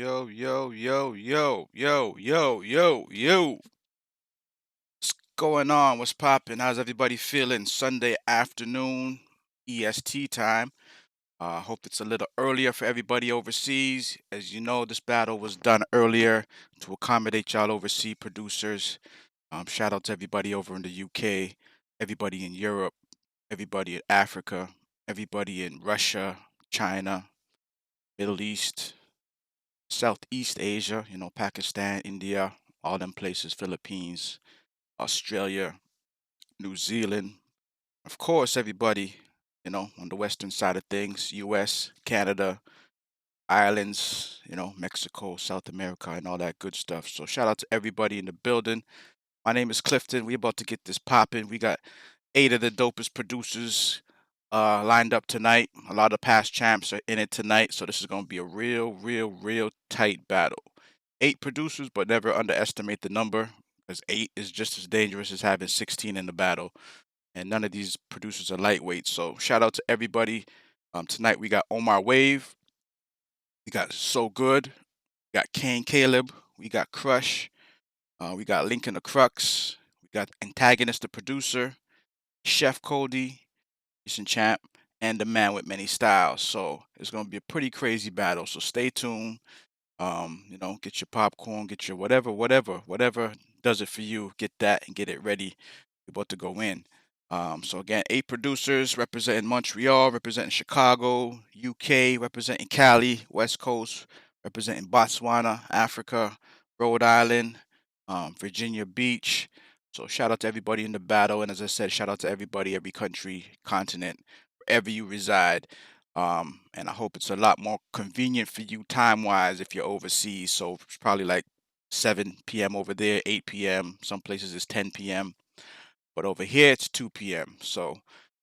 Yo, yo, yo, yo, yo, yo, yo, yo. What's going on? What's popping? How's everybody feeling? Sunday afternoon, EST time. Hope it's a little earlier for everybody overseas. As you know, this battle was done earlier to accommodate y'all overseas producers. Shout out to everybody over in the UK, everybody in Europe, everybody in Africa, everybody in Russia, China, Middle East, Southeast Asia, Pakistan, India, all them places, Philippines, Australia, New Zealand. Of course, everybody, on the western side of things, US, Canada, islands, Mexico, South America, and all that good stuff. So shout out to everybody in the building. My name is Clifton. We about to get this popping. We got 8 of the dopest producers lined up tonight. A lot of past champs are in it tonight, so this is going to be a real, real, real tight battle. 8 producers, but never underestimate the number, because 8 is just as dangerous as having 16 in the battle. And none of these producers are lightweight. So shout out to everybody. Tonight we got Omar Wave, we got So Good, we got Kane Caleb, we got Crush, we got Lincoln the Crux, we got Antagonist the producer, Chef Cody, recent champ, and the man with many styles. So it's going to be a pretty crazy battle. So stay tuned. Get your popcorn, get your whatever does it for you. Get that and get it ready. We're about to go in. So again, 8 producers representing Montreal, representing Chicago, UK, representing Cali, West Coast, representing Botswana, Africa, Rhode Island, Virginia Beach. So shout out to everybody in the battle. And as I said, shout out to everybody, every country, continent, wherever you reside. And I hope it's a lot more convenient for you time-wise if you're overseas. So it's probably like 7 p.m. over there, 8 p.m. Some places it's 10 p.m. But over here it's 2 p.m. So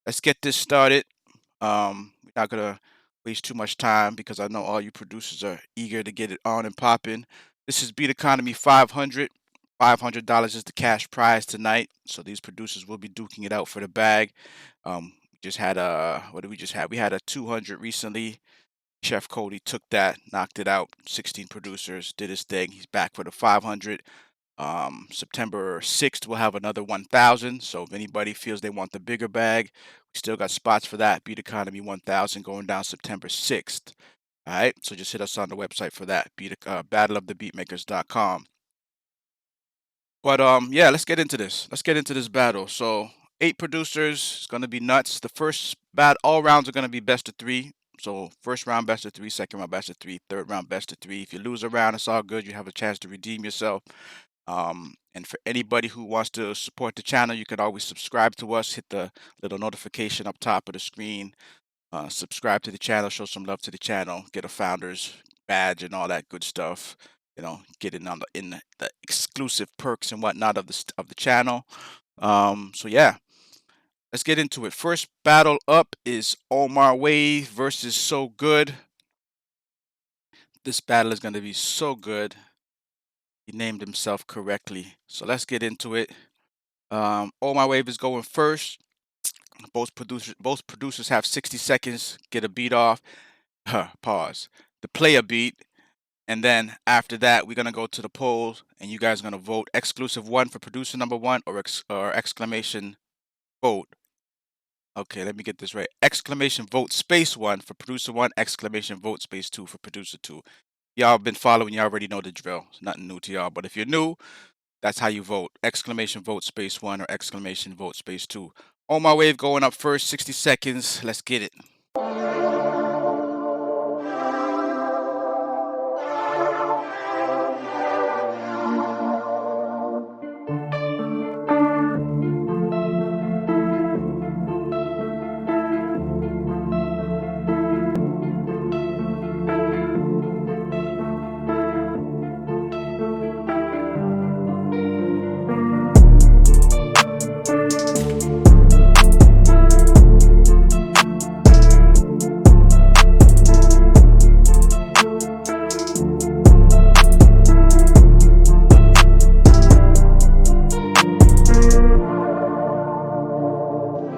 let's get this started. We're not gonna waste too much time because I know all you producers are eager to get it on and popping. This is Beat Economy 500. $500 is the cash prize tonight. So these producers will be duking it out for the bag. Just had what did we just have? We had a 200 recently. Chef Cody took that, knocked it out. 16 producers did his thing. He's back for the 500. September 6th, we'll have another 1,000. So if anybody feels they want the bigger bag, we still got spots for that. Beat Economy 1,000 going down September 6th. All right, so just hit us on the website for that. Battleofthebeatmakers.com. But yeah, let's get into this. Let's get into this battle. So 8 producers. It's gonna be nuts. The first all rounds are gonna be best of 3. So first round best of 3, second round best of 3, third round best of 3. If you lose a round, it's all good. You have a chance to redeem yourself. And for anybody who wants to support the channel, you can always subscribe to us. Hit the little notification up top of the screen. Subscribe to the channel. Show some love to the channel. Get a founder's badge and all that good stuff. Get in on the exclusive perks and whatnot of the channel. So yeah, let's get into it. First battle up is Omar Wave versus So Good. This battle is going to be so good. He named himself correctly. So let's get into it. Omar Wave is going first. Both producers have 60 seconds. Get a beat off. Pause. To play a beat. And then after that, we're gonna go to the polls, and you guys are gonna vote exclusive 1 for producer number 1 or exclamation vote. Okay, let me get this right. Exclamation vote space 1 for producer 1. Exclamation vote space 2 for producer 2. Y'all been following. You already know the drill. It's nothing new to y'all. But if you're new, that's how you vote. Exclamation vote space 1 or exclamation vote space 2. Omar Wave going up first. 60 seconds. Let's get it.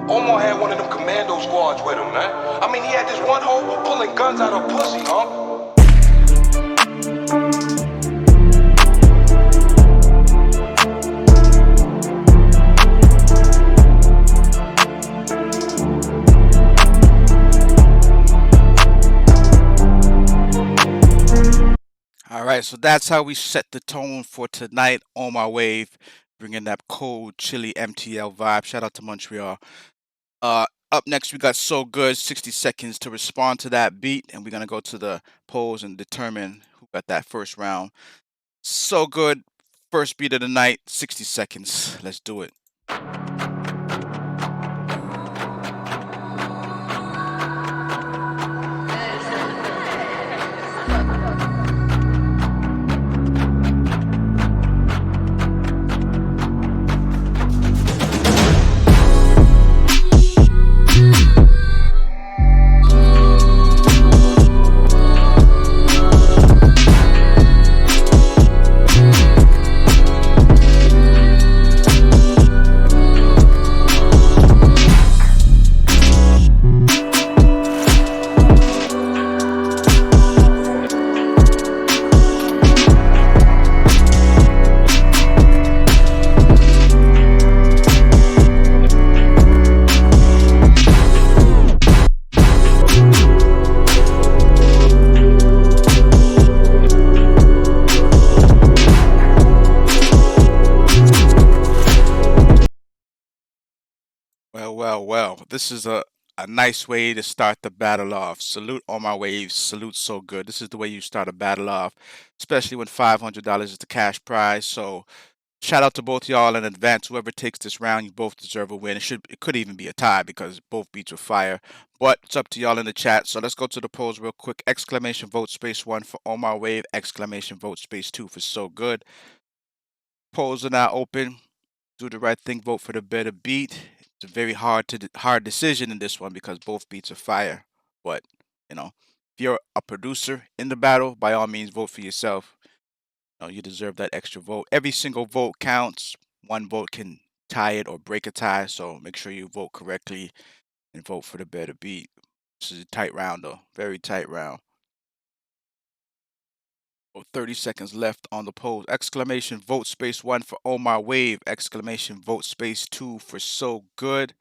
Omar had one of them commando squads with him, man. I mean, he had this one hoe pulling guns out of pussy, huh? right, so that's how we set the tone for tonight on my wave, bringing that cold, chilly MTL vibe. Shout out to Montreal. Up next, we got So Good, 60 seconds to respond to that beat, and we're gonna go to the polls and determine who got that first round. So Good, first beat of the night, 60 seconds. Let's do it. Well. This is a nice way to start the battle off. Salute on my waves. Salute So Good. This is the way you start a battle off, especially when $500 is the cash prize. So shout out to both y'all in advance. Whoever takes this round, you both deserve a win. It could even be a tie because both beats were fire. But it's up to y'all in the chat. So let's go to the polls real quick. Exclamation vote space 1 for On My Wave. Exclamation vote space 2 for So Good. Polls are now open. Do the right thing. Vote for the better beat. It's a very hard decision in this one because both beats are fire. But if you're a producer in the battle, by all means, vote for yourself. You deserve that extra vote. Every single vote counts. One vote can tie it or break a tie, so make sure you vote correctly and vote for the better beat. This is a tight round, though. Very tight round. 30 seconds left on the polls. Exclamation vote space 1 for On My Wave. Exclamation vote space 2 for So Good.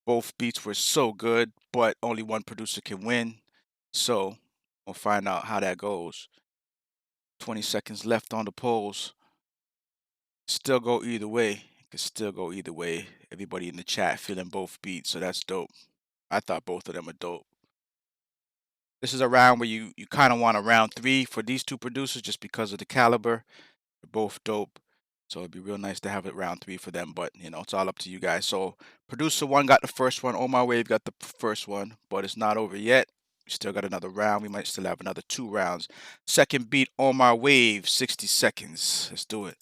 Both beats were so good, but only one producer can win. So we'll find out how that goes. 20 seconds left on the polls. Still go either way. It could still go either way. Everybody in the chat feeling both beats, so that's dope. I thought both of them are dope. This is a round where you kind of want a round 3 for these two producers just because of the caliber. They're both dope. So it'd be real nice to have it round 3 for them, but it's all up to you guys. So producer 1 got the first one. On My Wave got the first one, but it's not over yet. We still got another round. We might still have another 2 rounds. Second beat, On My Wave, 60 seconds. Let's do it.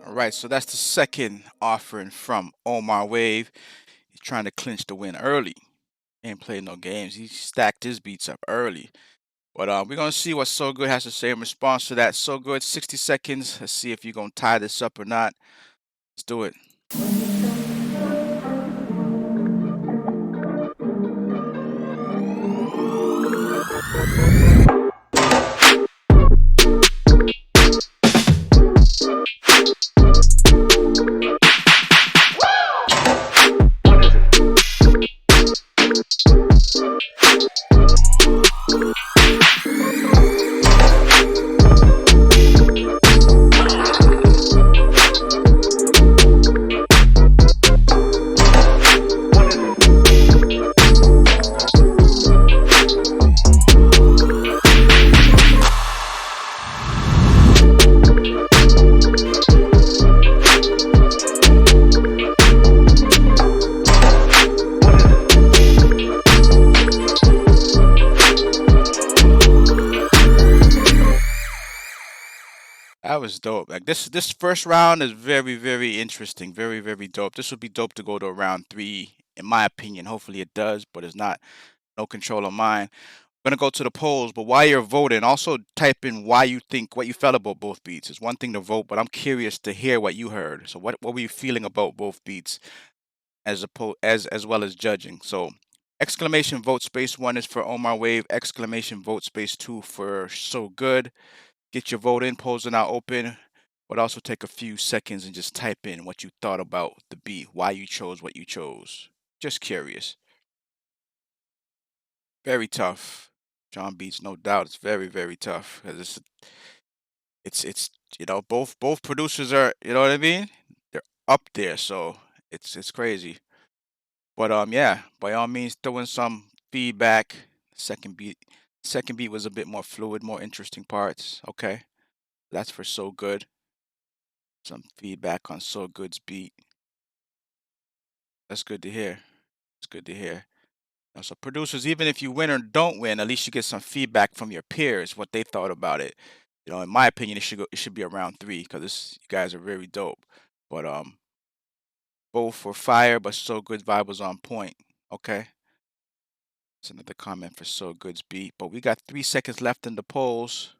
Right, so that's the second offering from On My Wave. He's trying to clinch the win early. He ain't playing no games. He stacked his beats up early. But we're going to see what So Good has to say in response to that. So Good, 60 seconds. Let's see if you're going to tie this up or not. Let's do it. dope. Like this first round is very, very interesting. Very, very dope. This would be dope to go to round three, in my opinion. Hopefully it does, but it's not no control of mine. I'm gonna go to the polls, but while you're voting, also type in why you think what you felt about both beats. It's one thing to vote, but I'm curious to hear what you heard. So what were you feeling about both beats as well as judging? So exclamation vote space 1 is for Omar Wave, exclamation vote space 2 for So Good. Get your vote in, polls are now open, but also take a few seconds and just type in what you thought about the beat, why you chose what you chose. Just curious. Very tough. John Beats, no doubt. It's very, very tough because it's both producers are, you know what I mean? They're up there, so it's crazy. But yeah, by all means, throw in some feedback. Second beat was a bit more fluid, more interesting parts. Okay, that's for So Good. Some feedback on So Good's beat. That's good to hear. It's good to hear. So producers, even if you win or don't win, at least you get some feedback from your peers, what they thought about it. In my opinion, it should be around 3 because you guys are very dope. But both were fire, but So Good vibe was on point. Okay. That's another comment for So Good's beat. But we got 3 seconds left in the polls.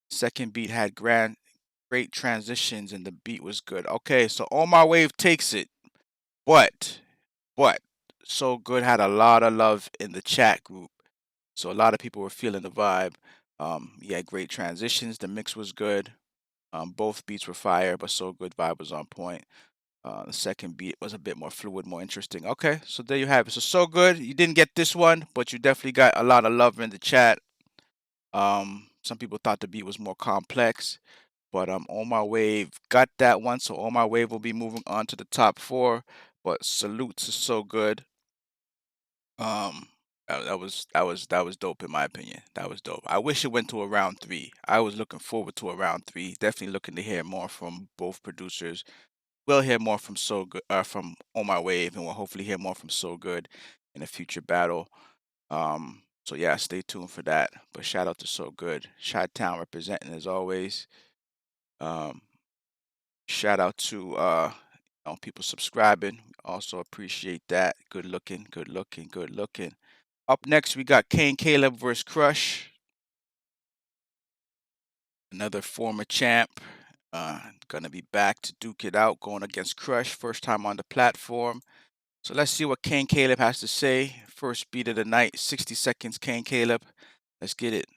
Second beat had great transitions and the beat was good. Okay, so Omar Wave takes it. But So Good had a lot of love in the chat group. So a lot of people were feeling the vibe. He had great transitions. The mix was good. Both beats were fire, but So Good vibe was on point. The second beat was a bit more fluid, more interesting. Okay, so there you have it. So Good. You didn't get this one, but you definitely got a lot of love in the chat. Some people thought the beat was more complex, but Omar Wave got that one. So Omar Wave will be moving on to the top 4. But salute to So Good. That was dope in my opinion. That was dope. I wish it went to a round 3. I was looking forward to a round 3. Definitely looking to hear more from both producers. We'll hear more from So Good, from Omar Wave, and we'll hopefully hear more from So Good in a future battle. So yeah, stay tuned for that. But shout out to So Good, Chi-Town representing as always. Shout out to people subscribing. Also appreciate that. Good looking, good looking, good looking. Up next, we got Kane Caleb versus Crush. Another former champ. Gonna be back to duke it out, going against Crush. First time on the platform. So let's see what Kane Caleb has to say. First beat of the night, 60 seconds, Kane Caleb. Let's get it.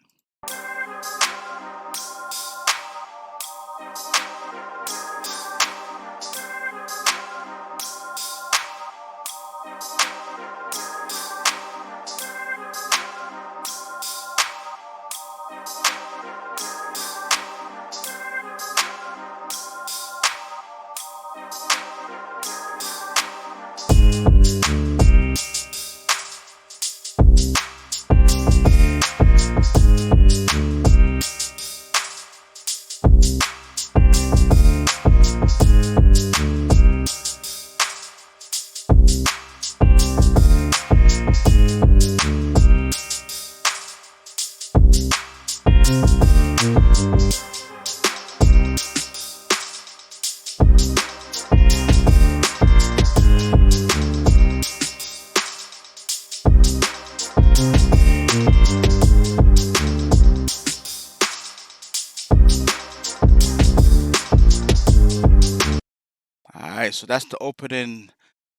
Alright, so that's the opening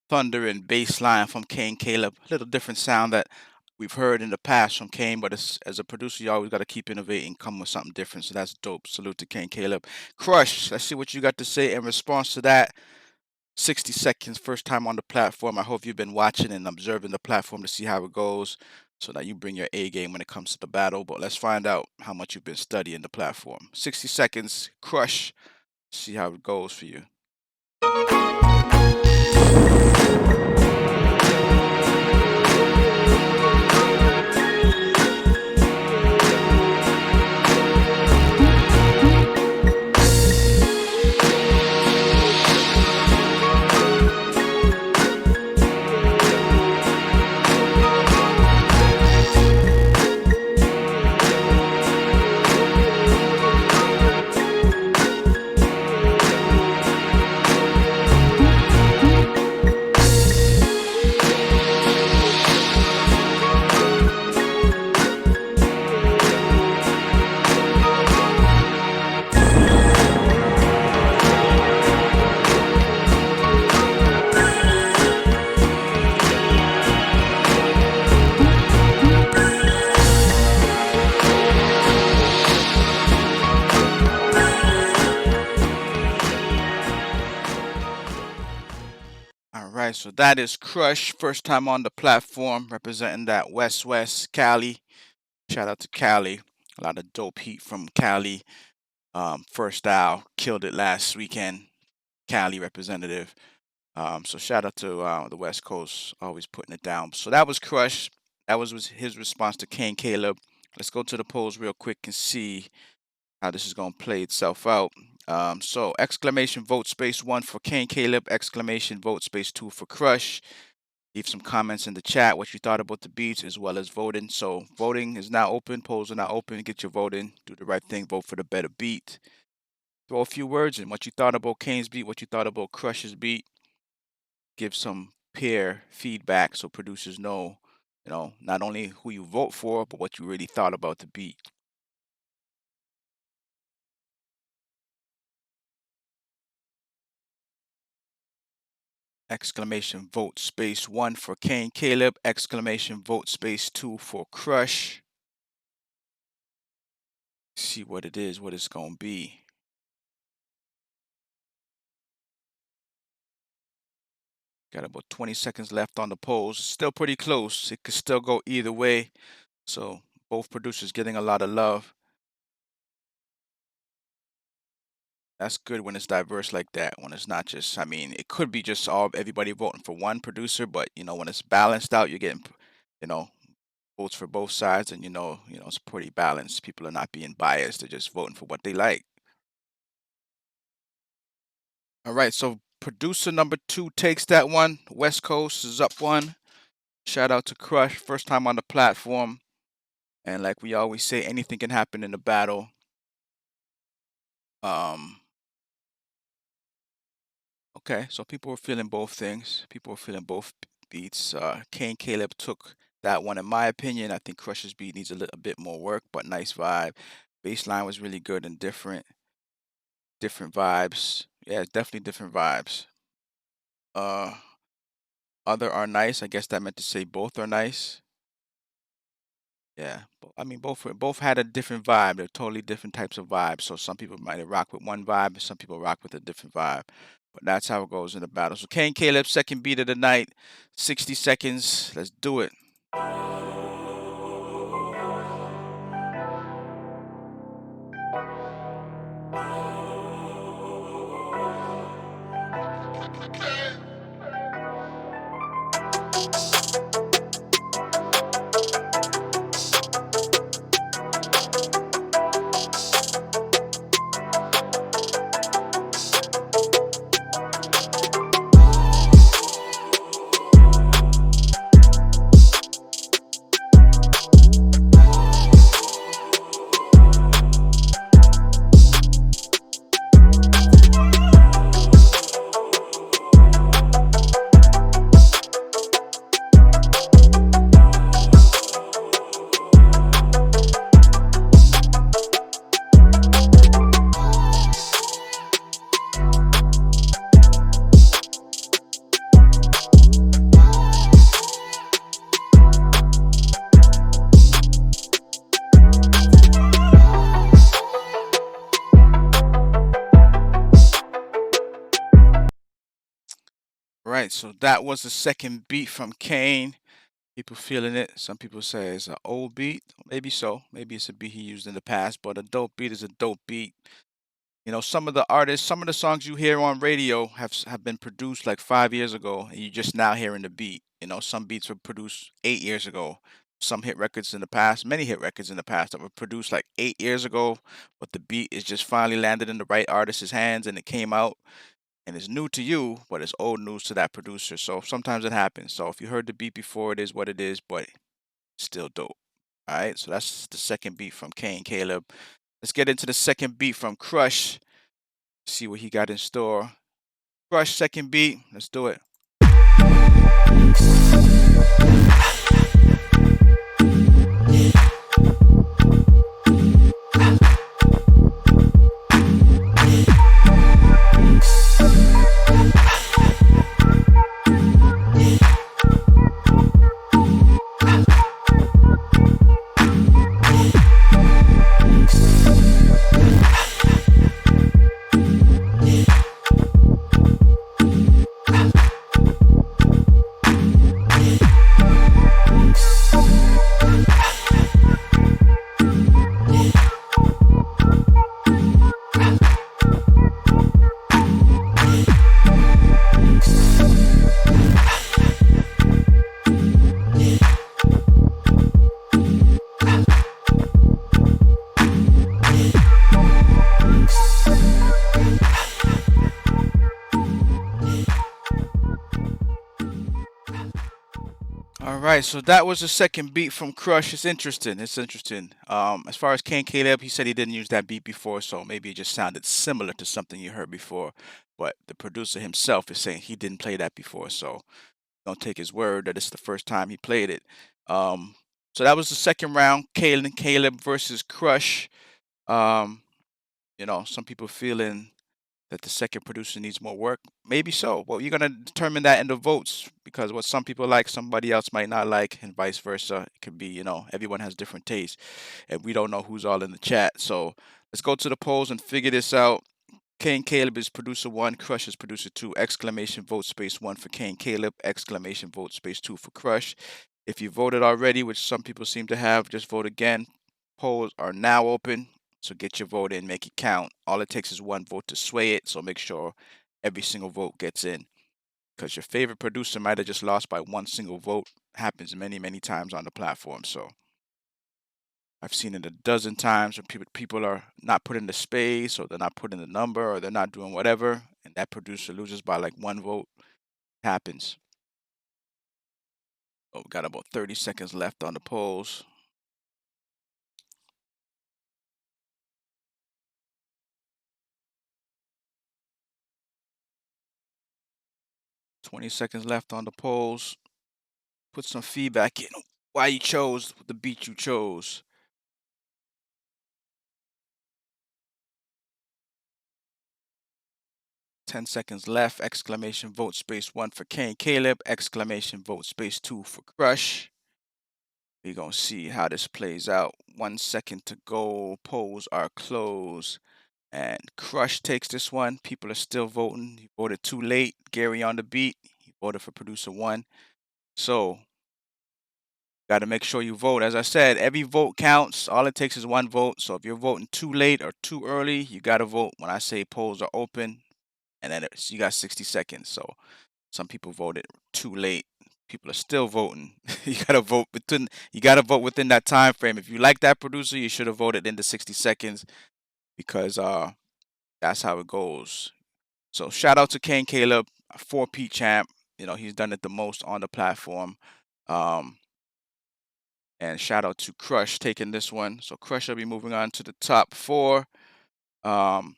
thunder and bass line from Kane Caleb. A little different sound that we've heard in the past from Kane, but as a producer, you always got to keep innovating, come with something different. So that's dope. Salute to Kane Caleb. Crush, let's see what you got to say in response to that. 60 seconds, first time on the platform. I hope you've been watching and observing the platform to see how it goes so that you bring your A game when it comes to the battle. But let's find out how much you've been studying the platform. 60 seconds, Crush. See how it goes for you. All right, so that is Crush, first time on the platform, representing that West Cali. Shout out to Cali. A lot of dope heat from Cali. First Style killed it last weekend. Cali representative. So shout out to the West Coast, always putting it down. So that was Crush. That was his response to Kane Caleb. Let's go to the polls real quick and see how this is going to play itself out. So exclamation vote space 1 for Kane Caleb, exclamation vote space 2 for Crush. Leave some comments in the chat what you thought about the beats as well as voting. So voting is now open, polls are now open. Get your vote in, do the right thing, vote for the better beat. Throw a few words in what you thought about Kane's beat, what you thought about Crush's beat. Give some peer feedback so producers know, not only who you vote for, but what you really thought about the beat. Exclamation vote space 1 for Kane Caleb, exclamation vote space 2 for Crush. See what it is, what it's going to be. Got about 20 seconds left on the polls. Still pretty close. It could still go either way. So both producers getting a lot of love. That's good when it's diverse like that. When it's not just, it could be just everybody voting for one producer, but when it's balanced out, you're getting, votes for both sides, and it's pretty balanced. People are not being biased; they're just voting for what they like. All right, so producer number 2 takes that one. West Coast is up 1. Shout out to Crush, first time on the platform. And like we always say, anything can happen in the battle. Okay, so people were feeling both things. People were feeling both beats. Kane Caleb took that one, in my opinion. I think Crush's beat needs a little bit more work, but nice vibe. Baseline was really good and different vibes. Yeah, definitely different vibes. Other are nice. I guess that meant to say both are nice. Yeah, both had a different vibe. They're totally different types of vibes. So some people might rock with one vibe, and some people rock with a different vibe. But that's how it goes in the battle. So Kane Caleb, second beat of the night, 60 seconds. Let's do it. Right, so that was the second beat from Kane. People feeling it. Some people say it's an old beat. Maybe so. Maybe it's a beat he used in the past, but a dope beat is a dope beat. Some of the artists, some of the songs you hear on radio have been produced like 5 years ago, and you're just now hearing the beat. Some beats were produced 8 years ago. Some hit records in the past, many hit records in the past that were produced like 8 years ago, but the beat is just finally landed in the right artist's hands and it came out. And it's new to you, but it's old news to that producer. So sometimes it happens. So if you heard the beat before, it is what it is, but still dope. All right, so that's the second beat from Kane Caleb. Let's get into the second beat from Crush. See what he got in store. Crush, second beat. Let's do it. All right, so that was the second beat from Crush. It's interesting. It's interesting. As far as King Caleb, he said he didn't use that beat before, so maybe it just sounded similar to something you heard before. But the producer himself is saying he didn't play that before, so don't take his word that it's the first time he played it. Um, so that was the second round. Caleb versus Crush. Um, some people feeling that the second producer needs more work. Maybe so. Well, you're gonna determine that in the votes because what some people like, somebody else might not like, and vice versa. It could be, everyone has different tastes, and we don't know who's all in the chat. So let's go to the polls and figure this out. Kane Caleb is producer one, Crush is producer two. Exclamation vote space one for Kane Caleb. Exclamation vote space two for Crush. If you voted already, which some people seem to have, just vote again. Polls are now open. So get your vote in, make it count. All it takes is one vote to sway it. So make sure every single vote gets in. Because your favorite producer might have just lost by one single vote. Happens many, many times on the platform. So I've seen it a dozen times where people are not putting the space or they're not putting the number or they're not doing whatever. And that producer loses by like one vote. Happens. Oh, we got about 30 seconds left on the polls. $20 left on the polls. Put some feedback in why you chose the beat you chose. $10 left. Exclamation vote space one for Kane Caleb. Exclamation vote space two for Crush. We're going to see how this plays out. 1 second to go. Polls are closed. And Crush takes this one. People are still voting. He voted too late. Gary on the beat. He voted for producer one. So, got to make sure you vote. As I said, every vote counts. All it takes is one vote. So, if you're voting too late or too early, you got to vote when I say polls are open. And then you got 60 seconds. So, some people voted too late. People are still voting. You gotta vote within that time frame. If you like that producer, you should have voted in the 60 seconds because that's how it goes. So shout out to Kane Caleb, 4P champ. He's done it the most on the platform. And shout out to Crush taking this one. So Crush will be moving on to the top four. And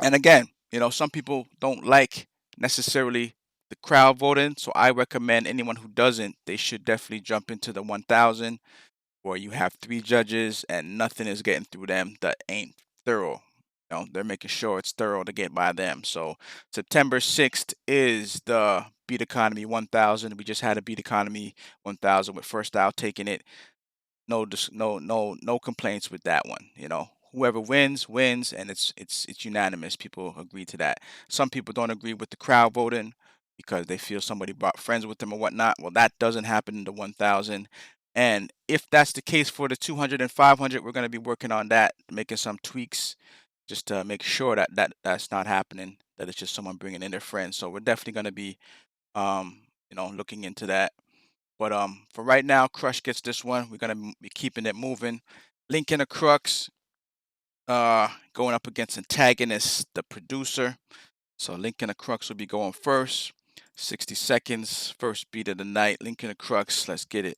again, some people don't like necessarily the crowd voting. So I recommend anyone who doesn't, they should definitely jump into the 1000 where you have 3 judges and nothing is getting through them that ain't thorough. They're making sure it's thorough to get by them. So September 6th is the Beat Economy 1000. We just had a Beat Economy 1000 with First Style taking it. No complaints with that one. Whoever wins, and it's unanimous. People agree to that. Some people don't agree with the crowd voting because they feel somebody brought friends with them or whatnot. Well, that doesn't happen in the 1000. And if that's the case for the 200 and 500, we're going to be working on that, making some tweaks just to make sure that's not happening, that it's just someone bringing in their friends. So we're definitely going to be, looking into that. But for right now, Crush gets this one. We're gonna be keeping it moving. Lincoln the Crux, going up against Antagonist, the producer. So Lincoln the Crux will be going first. 60 seconds, first beat of the night. Lincoln the Crux, let's get it.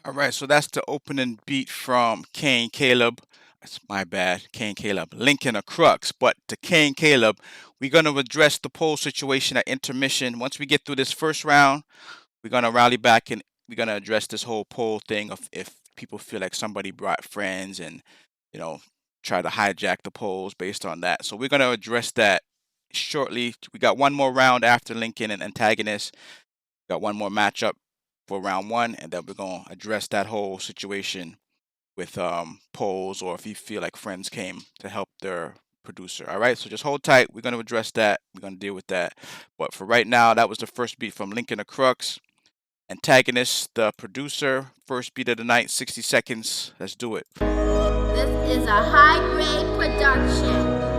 All right, so that's the opening beat from Kane Caleb. That's my bad, Kane Caleb. Lincoln or Crux. But to Kane Caleb, we're going to address the poll situation at intermission. Once we get through this first round, we're going to rally back and we're going to address this whole poll thing of if people feel like somebody brought friends and, you know, try to hijack the polls based on that. So we're going to address that shortly. We got one more round after Lincoln and Antagonist. Got one more matchup for round one, and then we're going to address that whole situation with polls or if you feel like friends came to help their producer. All right, so just hold tight. We're going to address that. We're going to deal with that. But for right now, that was the first beat from Lincoln or Crux. Antagonist, the producer, first beat of the night, 60 seconds. Let's do it. This is a high-grade production.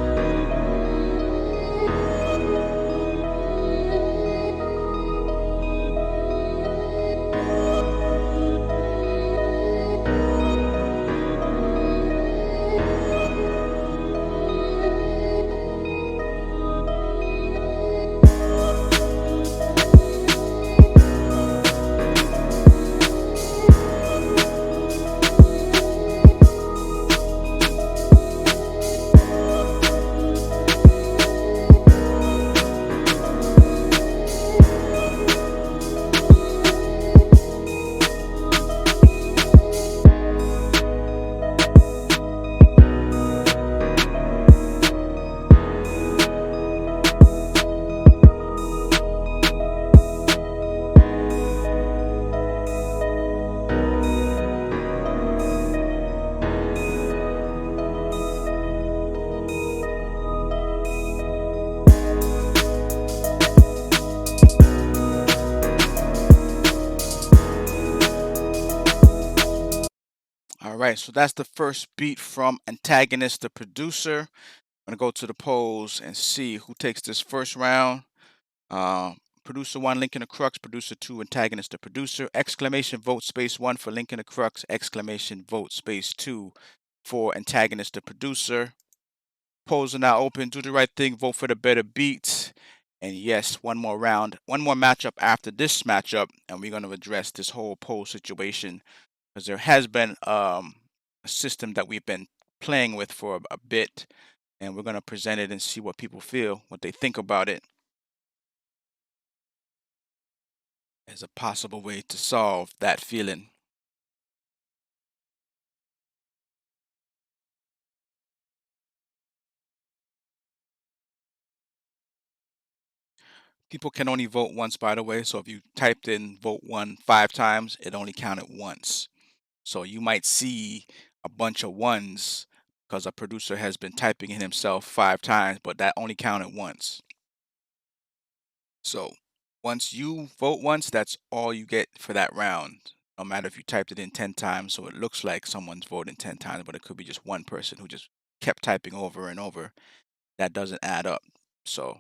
All right, so that's the first beat from Antagonist, the producer. I'm going to go to the polls and see who takes this first round. Producer 1, Lincoln or Crux. Producer 2, Antagonist, the producer. Exclamation vote space 1 for Lincoln or Crux. Exclamation vote space 2 for Antagonist, the producer. Polls are now open. Do the right thing. Vote for the better beats. And yes, one more round, one more matchup after this matchup, and we're going to address this whole poll situation because there has been a system that we've been playing with for a bit, and we're going to present it and see what people feel, what they think about it as a possible way to solve that feeling. People can only vote once, by the way, so if you typed in vote 1 5 times, it only counted once. So you might see a bunch of ones because a producer has been typing in himself 5 times, but that only counted once. So once you vote once, that's all you get for that round. No matter if you typed it in 10 times, so it looks like someone's voting 10 times, but it could be just one person who just kept typing over and over. That doesn't add up. So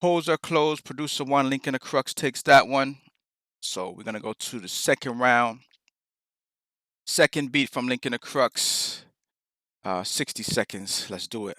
polls are closed. Producer 1, Lincoln or Crux takes that one. So we're going to go to the second round. Second beat from Lincoln or Crux. 60 seconds. Let's do it.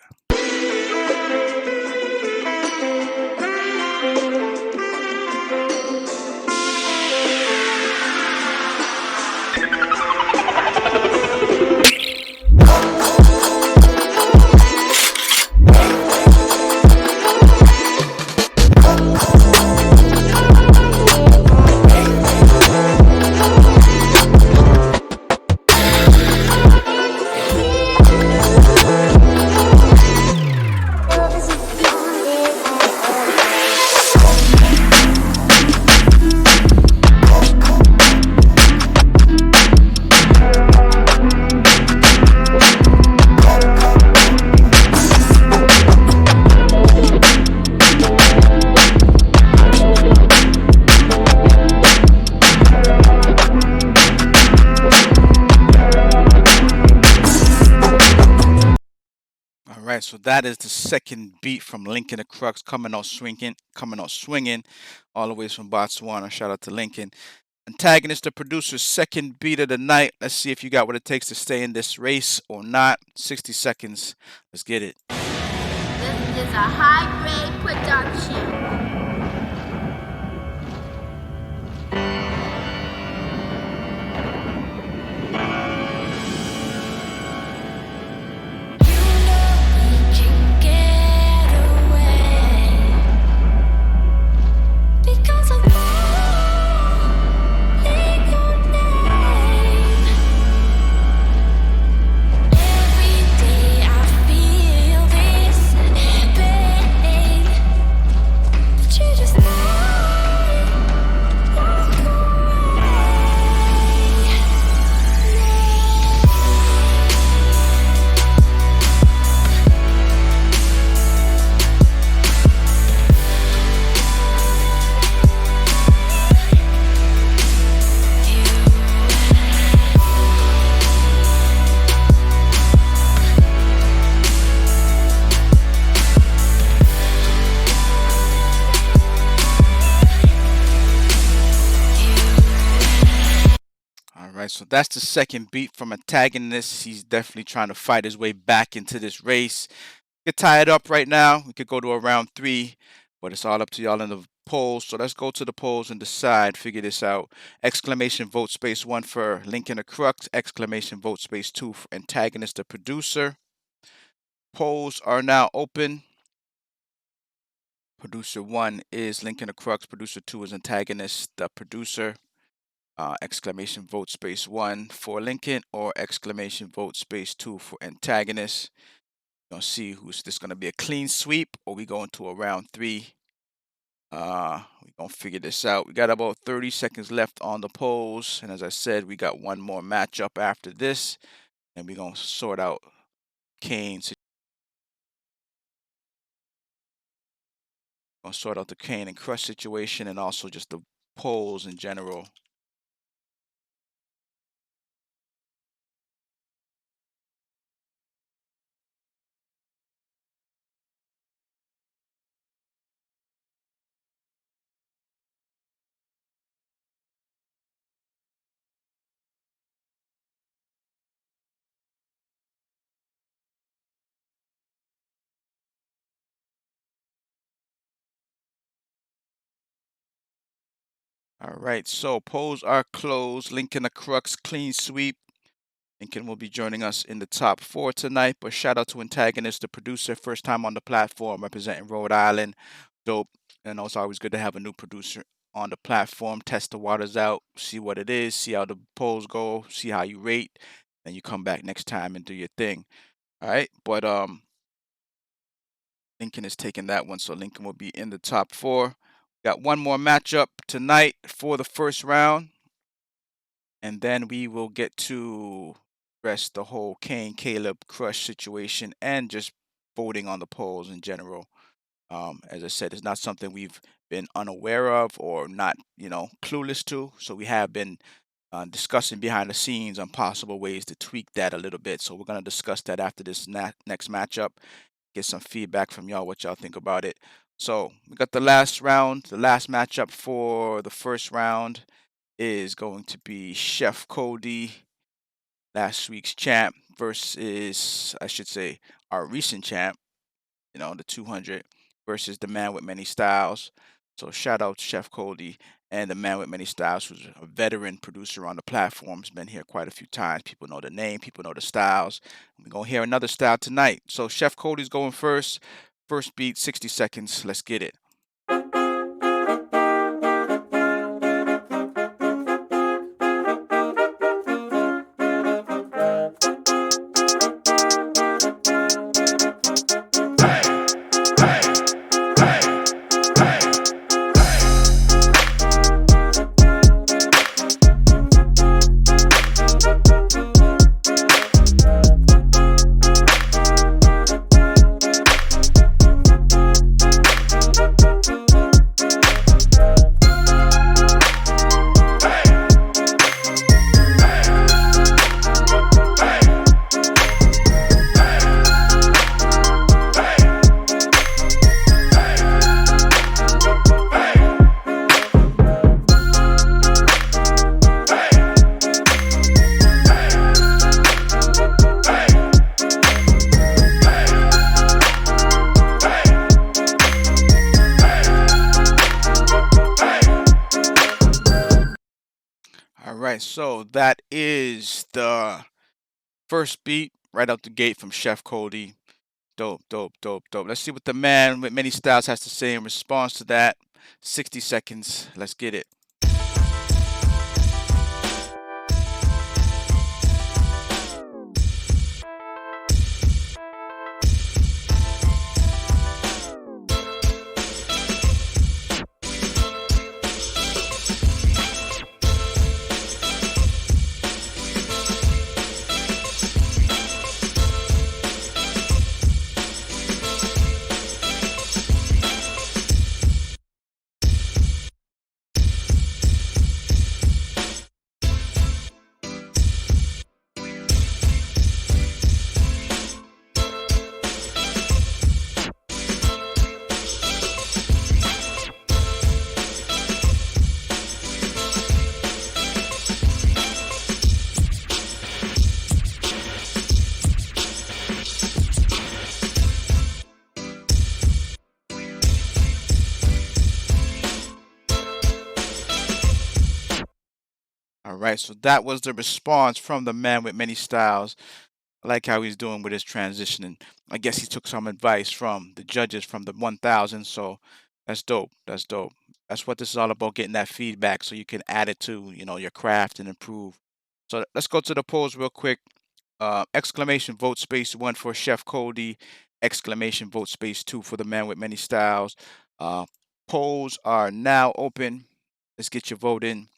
Alright, so that is the second beat from Lincoln or Crux coming out swinging, all the way from Botswana. Shout out to Lincoln. Antagonist, the producer's second beat of the night. Let's see if you got what it takes to stay in this race or not. 60 seconds. Let's get it. This is a high-grade production. right, so that's the second beat from Antagonist. He's definitely trying to fight his way back into this race. Get tied up right now. We could go to a round 3, but it's all up to y'all in the polls. So let's go to the polls and decide, figure this out. Exclamation vote space 1 for Lincoln the Crux. Exclamation vote space 2 for Antagonist the producer. Polls are now open. Producer 1 is Lincoln the Crux. Producer 2 is Antagonist the producer. Exclamation vote space 1 for Lincoln, or exclamation vote space 2 for Antagonist. We're gonna see who's this gonna be a clean sweep, or we go into a round 3. We're gonna figure this out. We got about 30 seconds left on the polls, and as I said, we got one more matchup after this, and we're gonna sort out Kane's. Gonna sort out the Kane and Crush situation, and also just the polls in general. All right, so polls are closed. Lincoln the Crux, clean sweep. Lincoln will be joining us in the top 4 tonight, but shout out to Antagonist, the producer, first time on the platform, representing Rhode Island. Dope. And it's always good to have a new producer on the platform. Test the waters out, see what it is, see how the polls go, see how you rate, and you come back next time and do your thing. All right, but Lincoln is taking that one, so Lincoln will be in the top 4. Got one more matchup tonight for the first round, and then we will get to rest the whole Kane Caleb Crush situation and just voting on the polls in general. As I said, it's not something we've been unaware of or not, clueless to. So we have been discussing behind the scenes on possible ways to tweak that a little bit. So we're going to discuss that after this next matchup, get some feedback from y'all, what y'all think about it. So we got the last round. The last matchup for the first round is going to be Chef Cody, last week's champ, versus, I should say, our recent champ, the 200, versus the man with many styles. So shout out to Chef Cody and the man with many styles, who's a veteran producer on the platform. Has been here quite a few times. People know the name, people know the styles. We're going to hear another style tonight. So Chef Cody's going first. First beat, 60 seconds. Let's get it. So that is the first beat right out the gate from Chef Cody. Dope, dope, dope, dope. Let's see what the man with many styles has to say in response to that. 60 seconds. Let's get it. All right, so that was the response from the man with many styles. I like how he's doing with his transitioning. I guess he took some advice from the judges from the 1000, so that's dope. That's dope. That's what this is all about, getting that feedback so you can add it to, your craft and improve. So let's go to the polls real quick. Exclamation vote space 1 for Chef Cody. Exclamation vote space 2 for the man with many styles. Polls are now open. Let's get your vote in.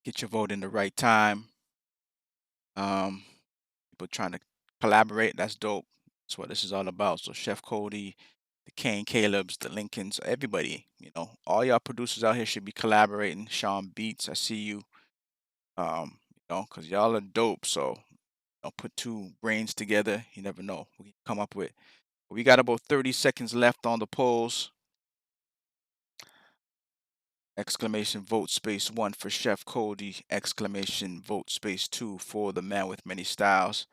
Get your vote in the right time. People trying to collaborate. That's dope. That's what this is all about. So Chef Cody, the Kane Caleb's, the Lincolns, everybody, all y'all producers out here should be collaborating. Sean Beats, I see you. Because y'all are dope. So put two brains together. You never know. We can come up with. We got about 30 seconds left on the polls. Exclamation vote space 1 for Chef Cody. Exclamation vote space 2 for the man with many styles.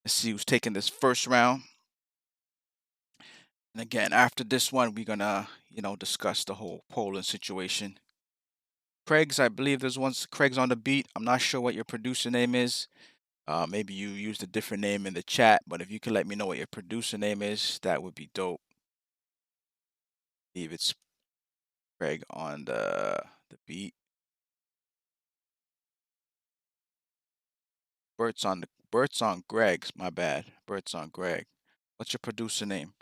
Let's see who's taking this first round. And again, after this one, we're gonna, discuss the whole polling situation. Craig's, I believe there's one. Craig's on the beat. I'm not sure what your producer name is. Maybe you used a different name in the chat, but if you could let me know what your producer name is, that would be dope. I believe it's Craig on the beat. Bert's on Greg's. My bad. Bert's on Greg. What's your producer name?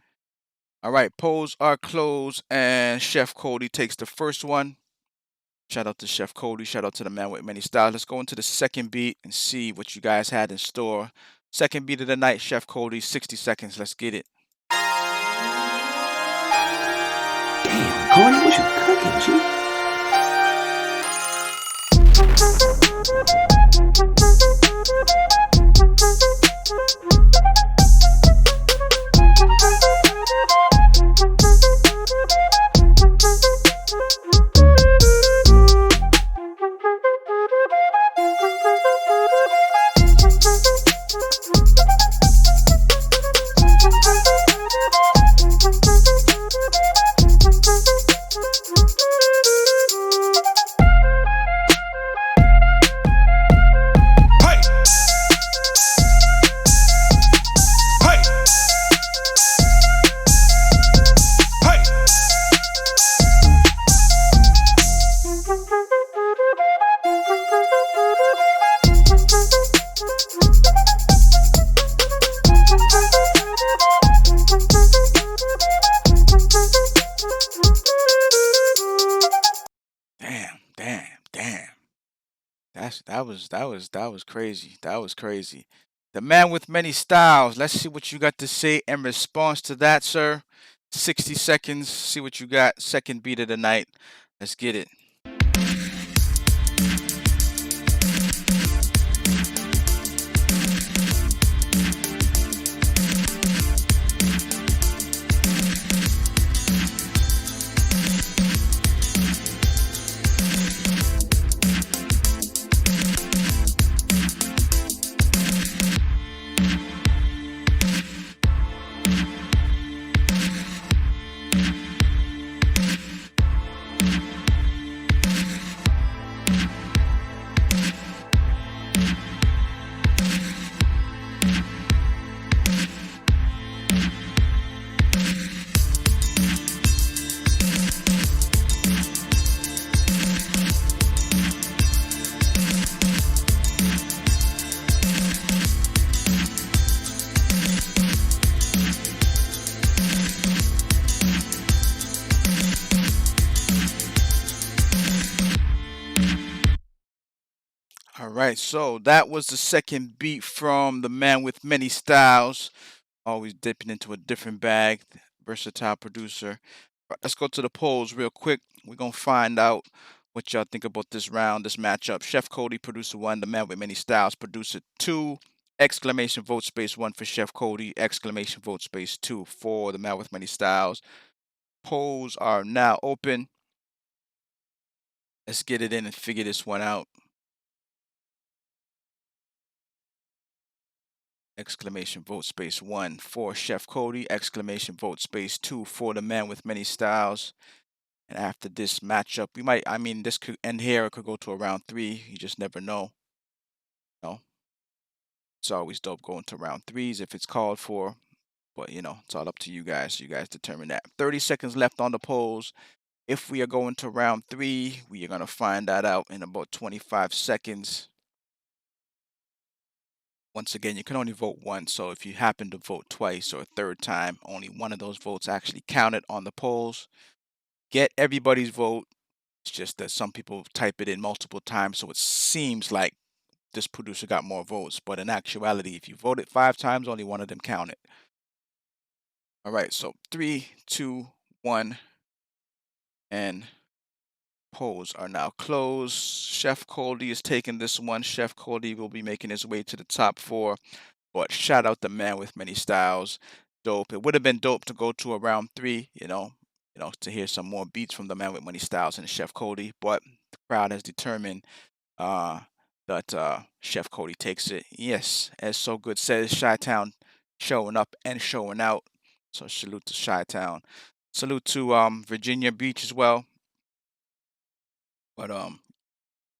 All right, polls are closed, and Chef Cody takes the first one. Shout out to Chef Cody. Shout out to the man with many styles. Let's go into the second beat and see what you guys had in store. Second beat of the night, Chef Cody. 60 seconds. Let's get it. Damn, Cody, what you cooking, G? That was crazy. That was crazy. The man with many styles. Let's see what you got to say in response to that, sir. 60 seconds. See what you got. Second beat of the night. Let's get it. All right, so that was the second beat from the man with many styles. Always dipping into a different bag. Versatile producer. Let's go to the polls real quick. We're going to find out what y'all think about this round, this matchup. Chef Cody, producer 1, the man with many styles, producer 2. Exclamation vote space 1 for Chef Cody. Exclamation vote space 2 for the man with many styles. Polls are now open. Let's get it in and figure this one out. Exclamation vote space 1 for Chef Cody. Exclamation vote space 2 for the man with many styles. And after this matchup, we might, I mean, this could end here. It could go to a round 3. You just never know. You know, it's always dope going to round 3s if it's called for. But, it's all up to you guys. You guys determine that. 30 seconds left on the polls. If we are going to round 3, we are going to find that out in about 25 seconds. Once again, you can only vote once. So if you happen to vote twice or a third time, only one of those votes actually counted on the polls. Get everybody's vote. It's just that some people type it in multiple times, so it seems like this producer got more votes. But in actuality, if you voted 5 times, only one of them counted. All right, so 3, 2, 1, and polls are now closed. Chef Coldy is taking this one. Chef Coldy will be making his way to the top 4. But shout out the man with many styles. Dope. It would have been dope to go to a round 3, to hear some more beats from the man with many styles and Chef Coldy. But the crowd has determined that Chef Coldy takes it. Yes, as So Good says, Chi-Town showing up and showing out. So salute to Chi-Town. Salute to Virginia Beach as well. But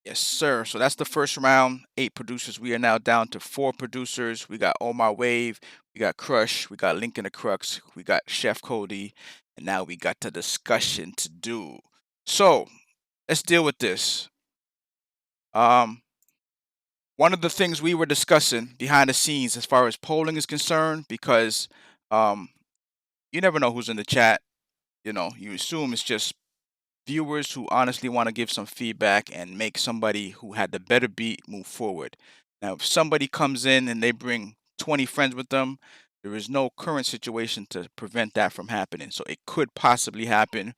yes, sir. So that's the first round. 8 producers. We are now down to 4 producers. We got Omar Wave, we got Crush, we got Lincoln the Crux, we got Chef Coldy, and now we got the discussion to do. So let's deal with this. One of the things we were discussing behind the scenes as far as polling is concerned, because you never know who's in the chat. You assume it's just viewers who honestly want to give some feedback and make somebody who had the better beat move forward. Now, if somebody comes in and they bring 20 friends with them, there is no current situation to prevent that from happening. So it could possibly happen,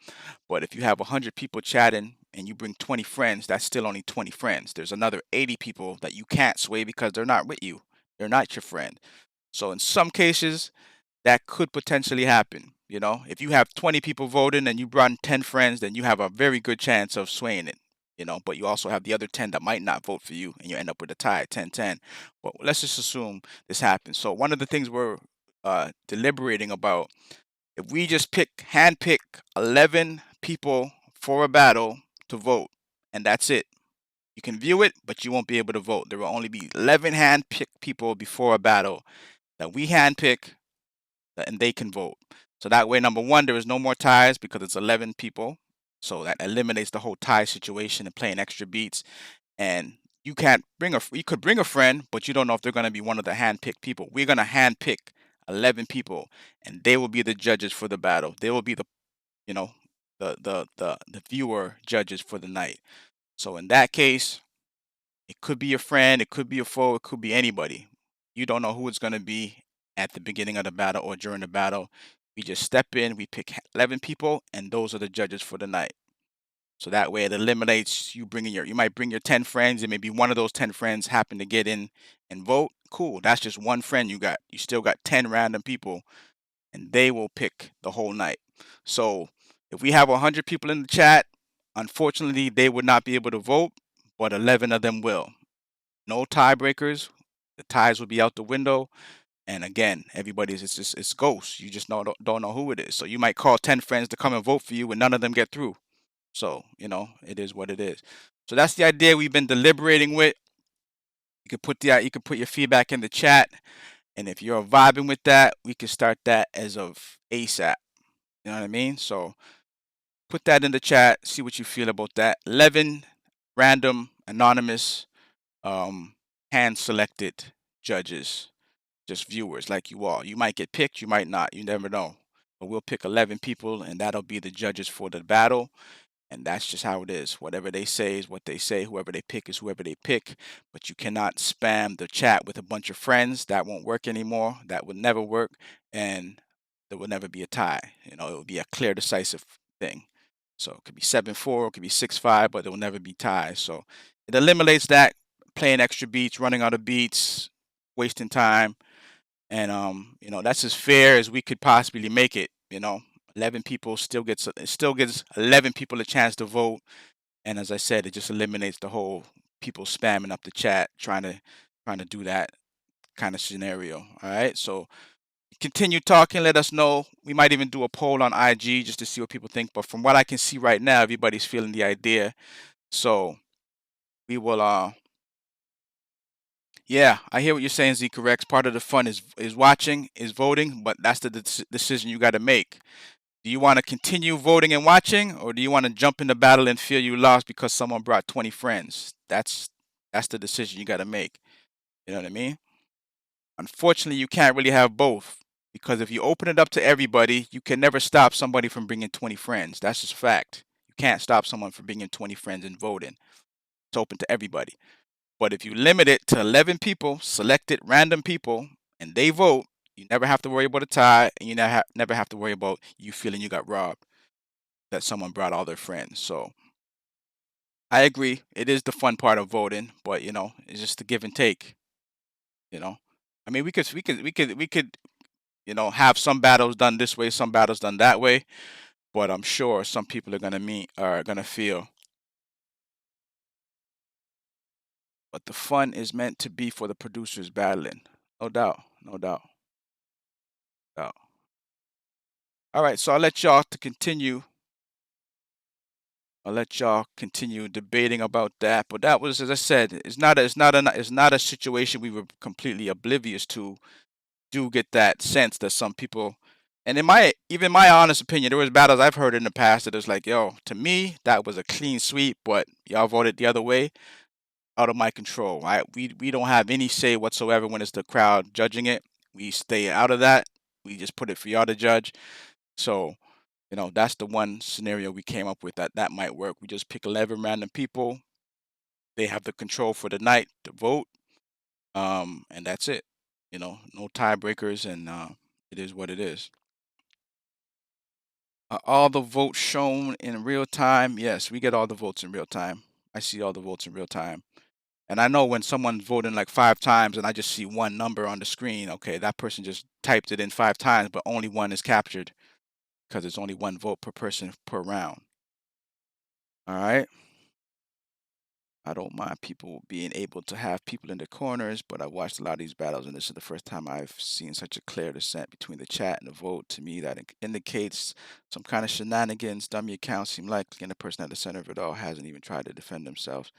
but if you have 100 people chatting and you bring 20 friends, that's still only 20 friends. There's another 80 people that you can't sway because they're not with you. They're not your friend. So in some cases, that could potentially happen. If you have 20 people voting and you brought in 10 friends, then you have a very good chance of swaying it. But you also have the other 10 that might not vote for you, and you end up with a tie, 10-10. But let's just assume this happens. So one of the things we're deliberating about, if we just handpick 11 people for a battle to vote, and that's it. You can view it, but you won't be able to vote. There will only be 11 handpicked people before a battle that we handpick, and they can vote. So that way, number one, there is no more ties because it's 11 people. So that eliminates the whole tie situation and playing extra beats. And you could bring a friend, but you don't know if they're going to be one of the handpicked people. We're going to handpick 11 people, and they will be the judges for the battle. They will be the viewer judges for the night. So in that case, it could be a friend, it could be a foe, it could be anybody. You don't know who it's going to be at the beginning of the battle or during the battle. We just step in, we pick 11 people, and those are the judges for the night. So that way it eliminates you might bring your 10 friends, and maybe one of those 10 friends happen to get in and vote. Cool, that's just one friend you got. You still got 10 random people, and they will pick the whole night. So if we have 100 people in the chat, unfortunately, they would not be able to vote, but 11 of them will. No tiebreakers. The ties will be out the window. And again, it's ghosts. You just don't know who it is. So you might call 10 friends to come and vote for you, and none of them get through. So, it is what it is. So that's the idea we've been deliberating with. You could put your feedback in the chat. And if you're vibing with that, we can start that as of ASAP. You know what I mean? So put that in the chat. See what you feel about that. 11 random, anonymous, hand-selected judges, just viewers like you all. You might get picked, you might not. You never know. But we'll pick 11 people, and that'll be the judges for the battle. And that's just how it is. Whatever they say is what they say. Whoever they pick is whoever they pick. But you cannot spam the chat with a bunch of friends. That won't work anymore. That would never work. And there will never be a tie. It will be a clear, decisive thing. So it could be 7-4, it could be 6-5, but there will never be ties. So it eliminates that, playing extra beats, running out of beats, wasting time. And that's as fair as we could possibly make it. 11 people still gives 11 people a chance to vote. And as I said, it just eliminates the whole people spamming up the chat trying to do that kind of scenario. All right. So Continue talking. Let us know. We might even do a poll on IG just to see what people think. But from what I can see right now, everybody's feeling the idea. So we will. Yeah, I hear what you're saying, Z. Correct. Part of the fun is watching, is voting, but that's the decision you got to make. Do you want to continue voting and watching, or do you want to jump in the battle and feel you lost because someone brought 20 friends? That's the decision you got to make. You know what I mean? Unfortunately, you can't really have both because if you open it up to everybody, you can never stop somebody from bringing 20 friends. That's just fact. You can't stop someone from bringing 20 friends and voting. It's open to everybody. But if you limit it to 11 people, selected random people, and they vote, you never have to worry about a tie, and you never have to worry about you feeling you got robbed, that someone brought all their friends. So I agree. It is the fun part of voting, but it's just the give and take. You know, I mean, we could have some battles done this way, some battles done that way, but I'm sure some people are gonna feel. But the fun is meant to be for the producers battling. No doubt, no doubt, doubt. All right, so I'll let y'all continue debating about that. But that was, as I said, it's not a situation we were completely oblivious to. Do get that sense that some people, and even my honest opinion, there was battles I've heard in the past that was like, yo, to me that was a clean sweep, but y'all voted the other way, out of my control. We don't have any say whatsoever when it's the crowd judging it. We stay out of that. We just put it for y'all to judge. So that's the one scenario we came up with that might work. We just pick 11 random people. They have the control for the night to vote, and that's it. No tiebreakers, and it is what it is. All the votes shown in real time. Yes, we get all the votes in real time. I see all the votes in real time. And I know when someone's voting like 5 times and I just see one number on the screen, okay, that person just typed it in 5 times, but only one is captured because it's only one vote per person per round. All right. I don't mind people being able to have people in the corners, but I've watched a lot of these battles, and this is the first time I've seen such a clear descent between the chat and the vote. To me, that indicates some kind of shenanigans. Dummy accounts seem likely, and the person at the center of it all hasn't even tried to defend themselves.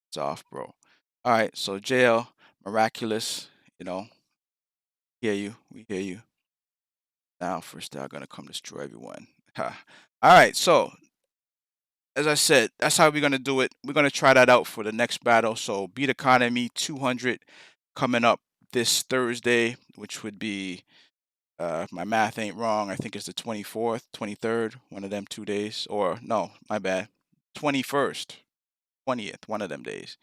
It's off, bro. All right, so JL, miraculous, hear you. We hear you. Now, first, they're gonna come destroy everyone. All right, so as I said, that's how we're gonna do it. We're gonna try that out for the next battle. So Beat Economy 200 coming up this Thursday, which would be, if my math ain't wrong, I think it's the 24th, 23rd, one of them 2 days. Or no, my bad, 21st, 20th, one of them days.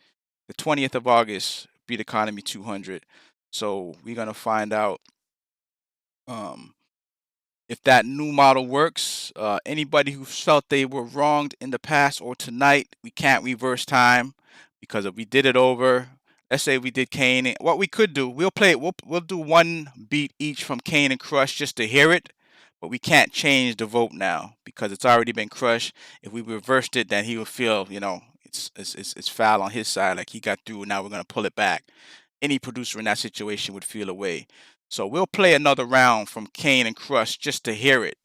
The 20th of August, Beat Economy 200. So we're gonna find out if that new model works. Anybody who felt they were wronged in the past or tonight, we can't reverse time, because if we did it over, let's say we did Kane, what we could do, we'll do one beat each from Kane and Crush just to hear it, but we can't change the vote now because it's already been Crush. If we reversed it, then he would feel, it's foul on his side, like he got through. Now we're gonna pull it back. Any producer in that situation would feel away. So we'll play another round from Kane and Crush just to hear it,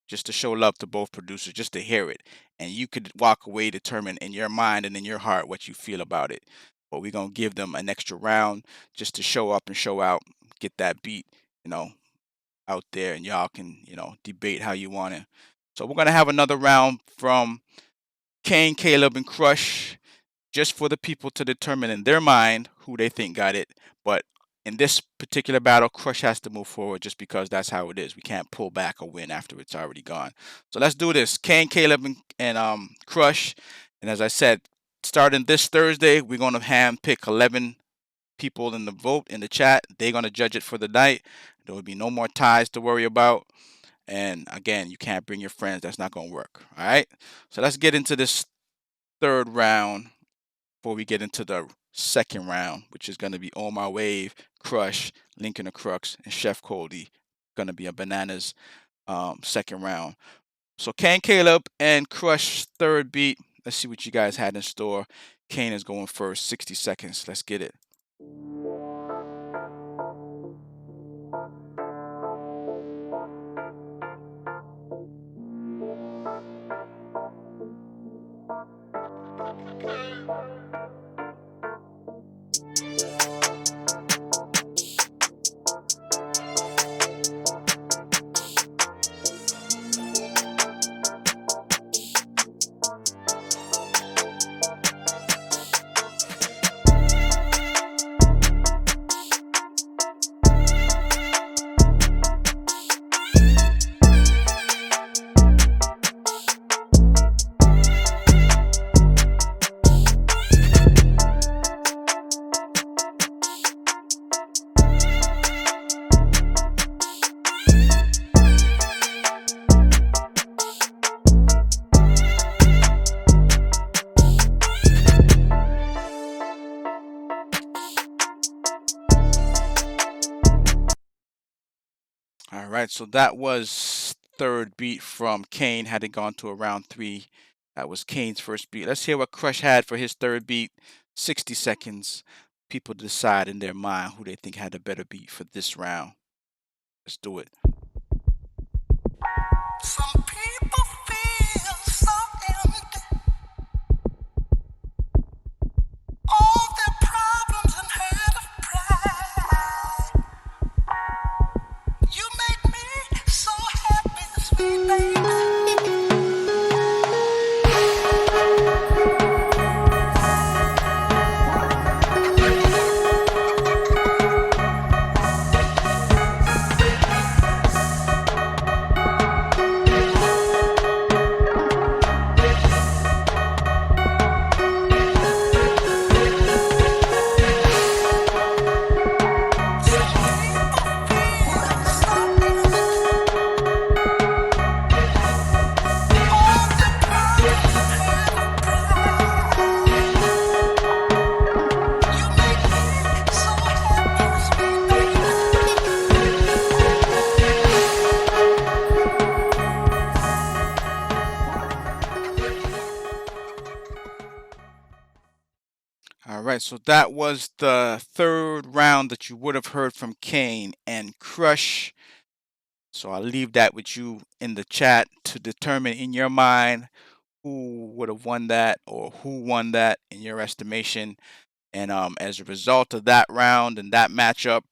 just to show love to both producers, just to hear it. And you could walk away determined in your mind and in your heart what you feel about it. But we're going to give them an extra round just to show up and show out, get that beat, out there, and y'all can, debate how you want it. So we're going to have another round from Kane, Caleb, and Crush, just for the people to determine in their mind who they think got it. But in this particular battle, Crush has to move forward just because that's how it is. We can't pull back a win after it's already gone. So let's do this. Kane, Caleb, and Crush. And as I said, starting this Thursday, we're going to hand pick 11 people in the vote in the chat. They're going to judge it for the night. There will be no more ties to worry about. And again, you can't bring your friends. That's not going to work. All right. So let's get into this third round before we get into the second round, which is going to be Omar Wave, Crush, Lincoln the Crux, and Chef Cody. Going to be a bananas second round. So Kane, Caleb, and Crush third beat. Let's see what you guys had in store. Kane is going first, 60 seconds. Let's get it. All right, so that was third beat from Kane. Had it gone to around 3, that was Kane's first beat. Let's hear what Crush had for his third beat. 60 seconds. People decide in their mind who they think had a better beat for this round. Let's do it. Some people feel so empty. All their problems and hurt of pride. You make me so happy, sweet baby. All right, so that was the third round that you would have heard from Kane and Crush. So I'll leave that with you in the chat to determine in your mind who would have won that or who won that in your estimation. And as a result of that round and that matchup,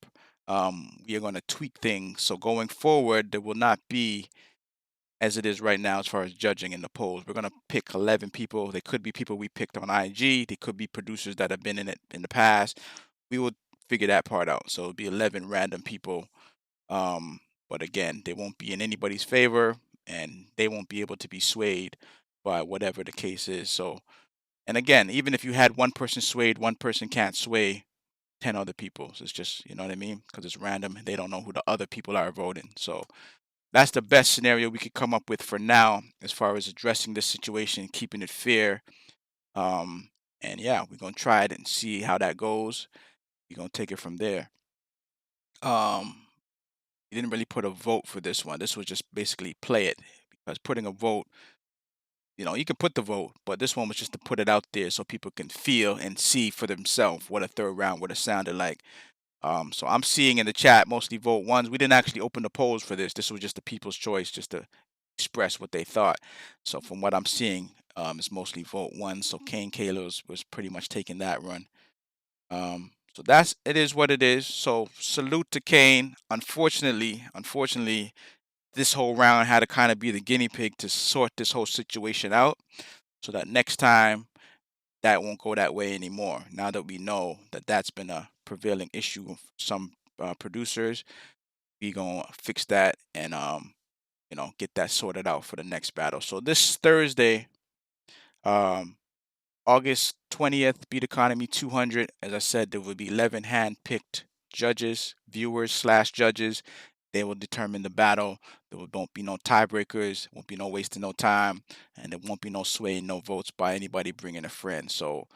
we are going to tweak things. So going forward, there will not be as it is right now as far as judging in the polls. We're going to pick 11 people. They could be people we picked on IG. They could be producers that have been in it in the past. We will figure that part out. So it'll be 11 random people. But again, they won't be in anybody's favor, and they won't be able to be swayed by whatever the case is. So, and again, even if you had one person swayed, one person can't sway 10 other people. So it's just, you know what I mean? Because it's random. They don't know who the other people are voting. So that's the best scenario we could come up with for now as far as addressing this situation, keeping it fair. And yeah, we're going to try it and see how that goes. We're going to take it from there. You didn't really put a vote for this one. This was just basically play it, because putting a vote, you know, you can put the vote, but this one was just to put it out there so people can feel and see for themselves what a third round would have sounded like. So I'm seeing in the chat mostly vote ones. We didn't actually open the polls for this. This was just the people's choice, just to express what they thought. So from what I'm seeing, it's mostly vote ones. So Kane Kalos was pretty much taking that run. So it is what it is. So salute to Kane. Unfortunately, this whole round had to kind of be the guinea pig to sort this whole situation out, so that next time that won't go that way anymore. Now that we know that that's been a prevailing issue of some producers, we gonna fix that and get that sorted out for the next battle. So this Thursday, August 20th, Beat Economy 200. As I said, there will be 11 hand-picked judges, viewers/judges. They will determine the battle. There won't be no tiebreakers, won't be no wasting no time, and there won't be no swaying, no votes by anybody bringing a friend. So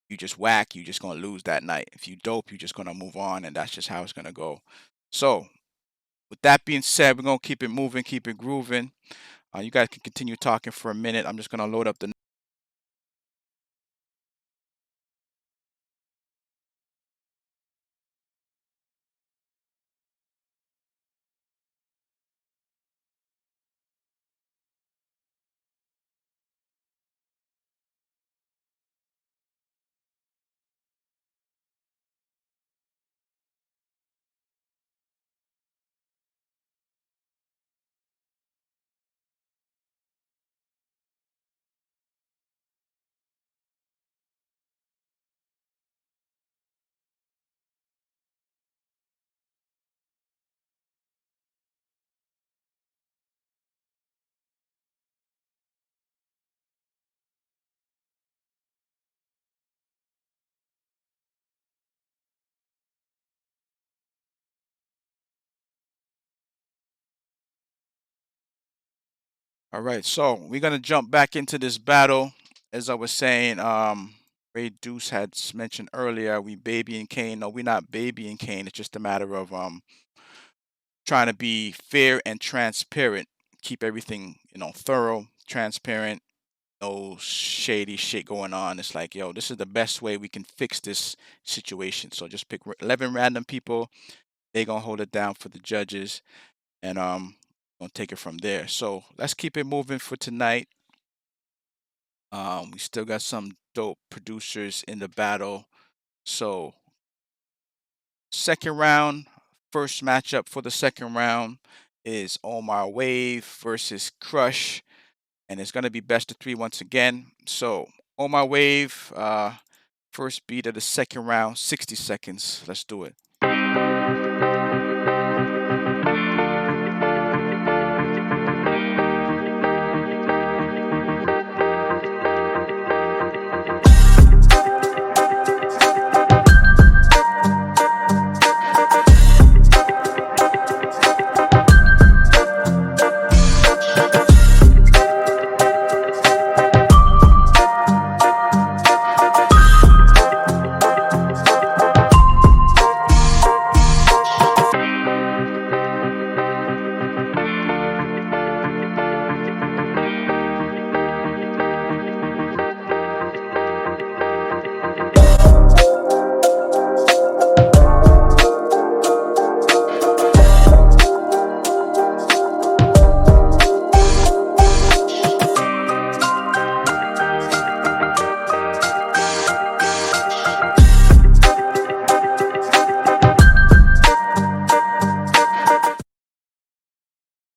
you just whack, you're just going to lose that night. If you dope, you're just going to move on, and that's just how it's going to go. So with that being said, we're going to keep it moving, keep it grooving. You guys can continue talking for a minute. I'm just going to load up the All right, so we're gonna jump back into this battle. As I was saying, Ray Deuce had mentioned earlier, we babying Kane. No, we're not babying Kane. It's just a matter of trying to be fair and transparent. Keep everything, thorough, transparent, no shady shit going on. It's like, yo, this is the best way we can fix this situation. So just pick 11 random people. They gonna hold it down for the judges, and gonna take it from there. So let's keep it moving for tonight. We still got some dope producers in the battle. So second round, first matchup for the second round is Omar Wave versus Crush, and it's gonna be best of three once again. So Omar Wave, first beat of the second round, 60 seconds. Let's do it.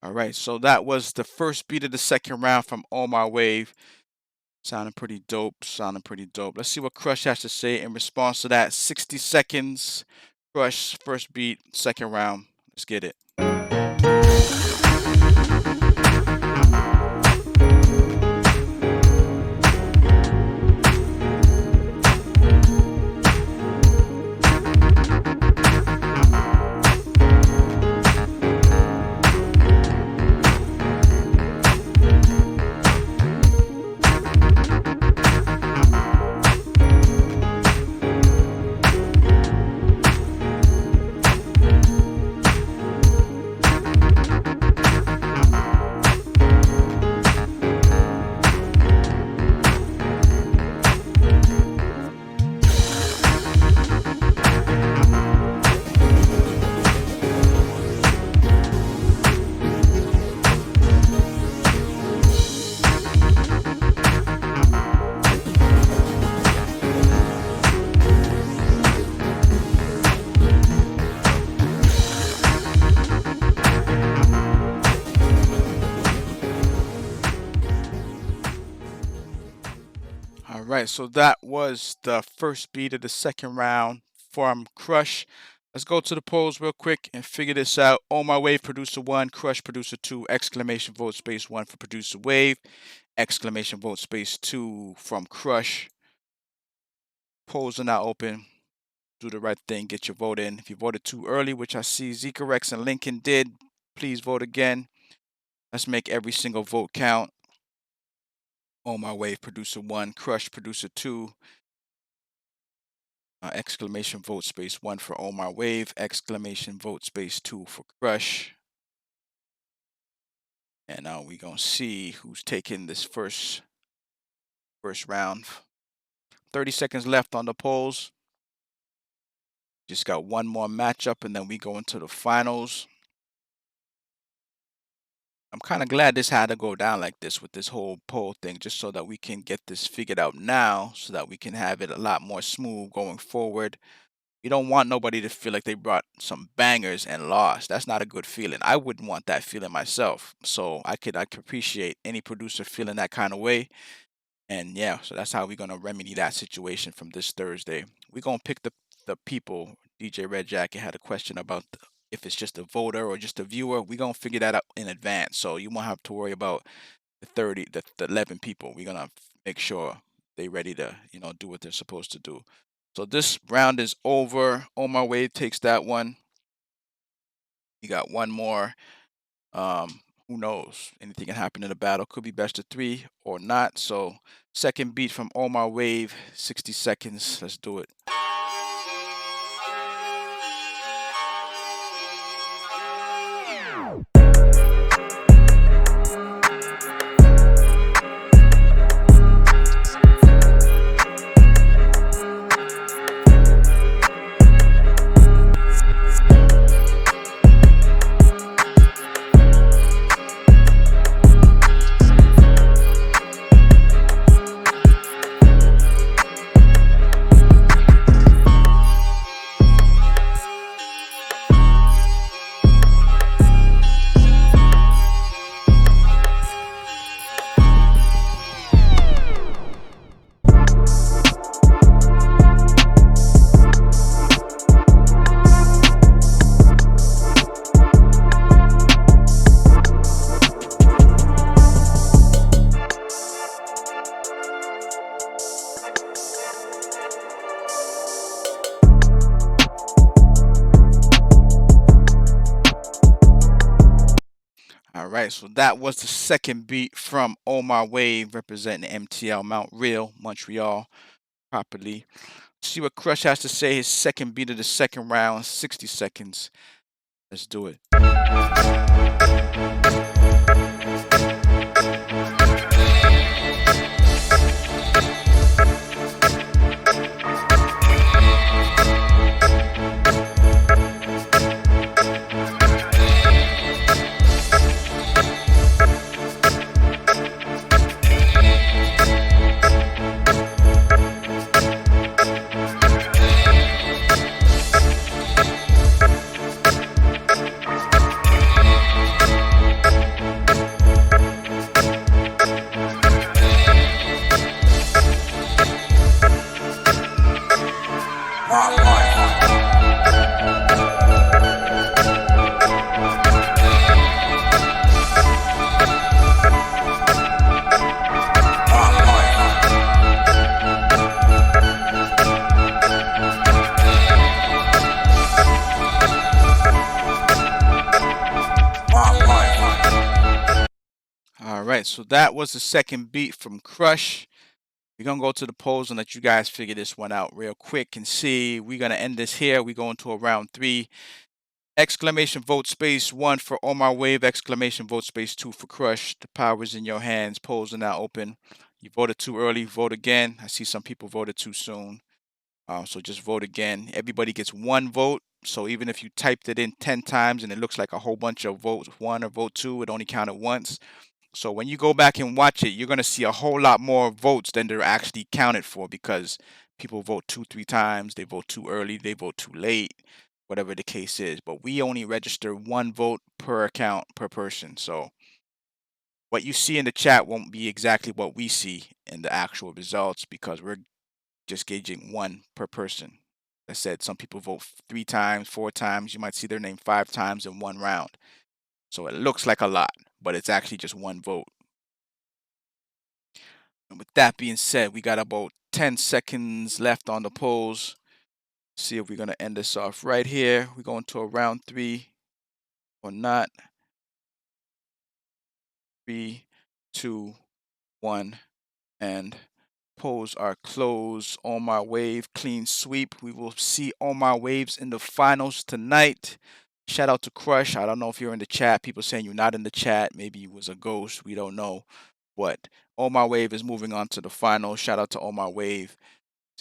All right, so that was the first beat of the second round from Omar Wave. Sounding pretty dope. Sounding pretty dope. Let's see what Crush has to say in response to that. 60 seconds. Crush, first beat, second round. Let's get it. All right, so that was the first beat of the second round from Crush. Let's go to the polls real quick and figure this out. Omar Wave, producer 1, Crush, producer 2, exclamation vote space 1 for producer Wave, exclamation vote space 2 from Crush. Polls are now open. Do the right thing, get your vote in. If you voted too early, which I see Zcarex and Lincoln did, please vote again. Let's make every single vote count. Omar Wave, producer 1, Crush, producer 2, exclamation vote space 1 for Omar Wave, exclamation vote space 2 for Crush. And now we're gonna see who's taking this first round. 30 seconds left on the polls. Just got one more matchup and then we go into the finals. I'm kind of glad this had to go down like this with this whole poll thing, just so that we can get this figured out now, so that we can have it a lot more smooth going forward. You don't want nobody to feel like they brought some bangers and lost. That's not a good feeling. I wouldn't want that feeling myself. So I could appreciate any producer feeling that kind of way. And yeah, so that's how we're gonna remedy that situation from this Thursday. We're gonna pick the people. DJ Red Jacket had a question about if it's just a voter or just a viewer. We're gonna figure that out in advance. So you won't have to worry about the 11 people. We're gonna make sure they ready to, do what they're supposed to do. So this round is over. Omar Wave takes that one. You got one more. who knows? Anything can happen in a battle. Could be best of 3 or not. So second beat from Omar Wave, 60 seconds. Let's do it. All right, so that was the second beat from Omar Wave representing MTL Mount Real, Montreal, properly. See what Crush has to say. His second beat of the second round, 60 seconds. Let's do it. All right, so that was the second beat from Crush. We're going to go to the polls and let you guys figure this one out real quick and see. We're going to end this here. We go into a round 3. Exclamation vote space 1 for Omar Wave. Exclamation vote space 2 for Crush. The power is in your hands. Polls are now open. You voted too early. Vote again. I see some people voted too soon. So just vote again. Everybody gets 1 vote. So even if you typed it in 10 times and it looks like a whole bunch of votes 1 or vote 2, it only counted once. So when you go back and watch it, you're going to see a whole lot more votes than they're actually counted for, because people vote 2-3 times. They vote too early. They vote too late, whatever the case is. But we only register 1 vote per account per person. So what you see in the chat won't be exactly what we see in the actual results, because we're just gauging 1 per person. I said some people vote 3 times, 4 times. You might see their name 5 times in 1 round. So it looks like a lot, but it's actually just 1 vote. And with that being said, we got about 10 seconds left on the polls. See if we're going to end this off right here. We're going to a round 3 or not. 3, 2, 1, and polls are closed. Omar Wave, clean sweep. We will see Omar Waves in the finals tonight. Shout out to Crush. I don't know if you're in the chat. People saying you're not in the chat. Maybe you was a ghost. We don't know. But Omar Wave is moving on to the finals. Shout out to Omar Wave.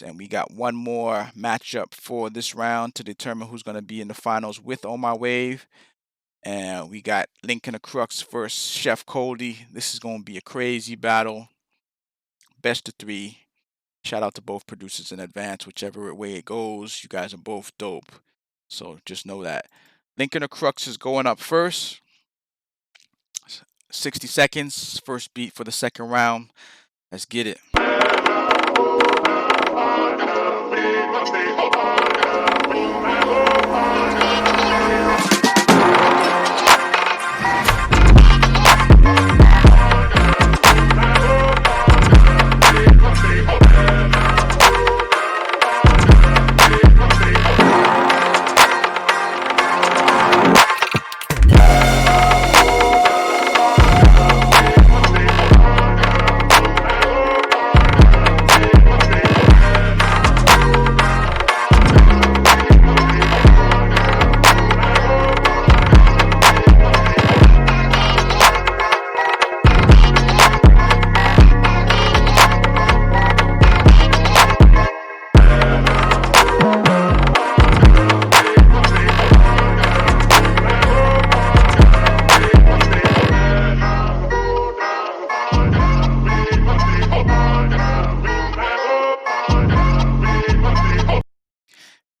And we got 1 more matchup for this round to determine who's going to be in the finals with Omar Wave. And we got Lincoln the Crux versus Chef Coldy. This is going to be a crazy battle. Best of 3. Shout out to both producers in advance. Whichever way it goes, you guys are both dope. So just know that. Lincoln the Crux is going up first. 60 seconds. First beat for the second round. Let's get it.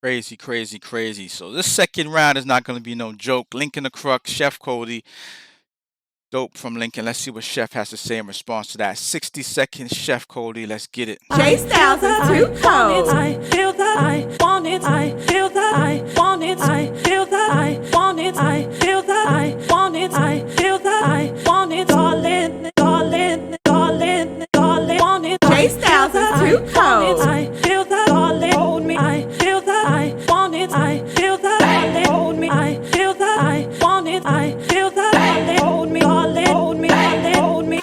Crazy, crazy, crazy. So this second round is not going to be no joke. Lincoln the Crux, Chef Cody. Dope from Lincoln. Let's see what Chef has to say in response to that. 60 seconds, Chef Cody. Let's get it. J Styles is too cold. I feel that I want it. I feel that I want it. I feel that I want it. I feel that I want it. I feel that I want it. Darling, darling, darling, darling, want it. J Styles is too cold. I feel that darling, hold me. I feel that I want it. I feel that darling, hold me. I feel that I want it. I feel that darling, hold me. Darling, hold me. Darling, hold me.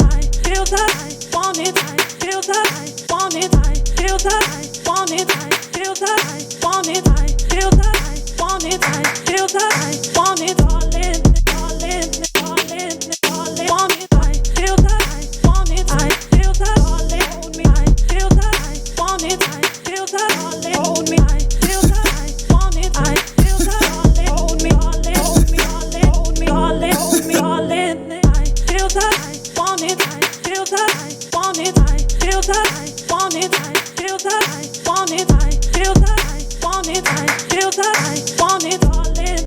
I feel that I want it. I feel that I want it. I feel that I want it. I feel that I want it. I feel that I want it. I feel that I want it. Darling, darling, darling, darling, want it. I feel that I want it. I feel that darling, hold me. I feel that I want it. I feel that darling, hold me. I feel that I want it. I feel that darling, hold me. Darling, hold me. Darling, hold me. Darling, hold me. Darling, I feel that I want it. I feel that I want it. I feel that I want it. I feel that I want it. I feel that I want it. I feel that I want it, darling.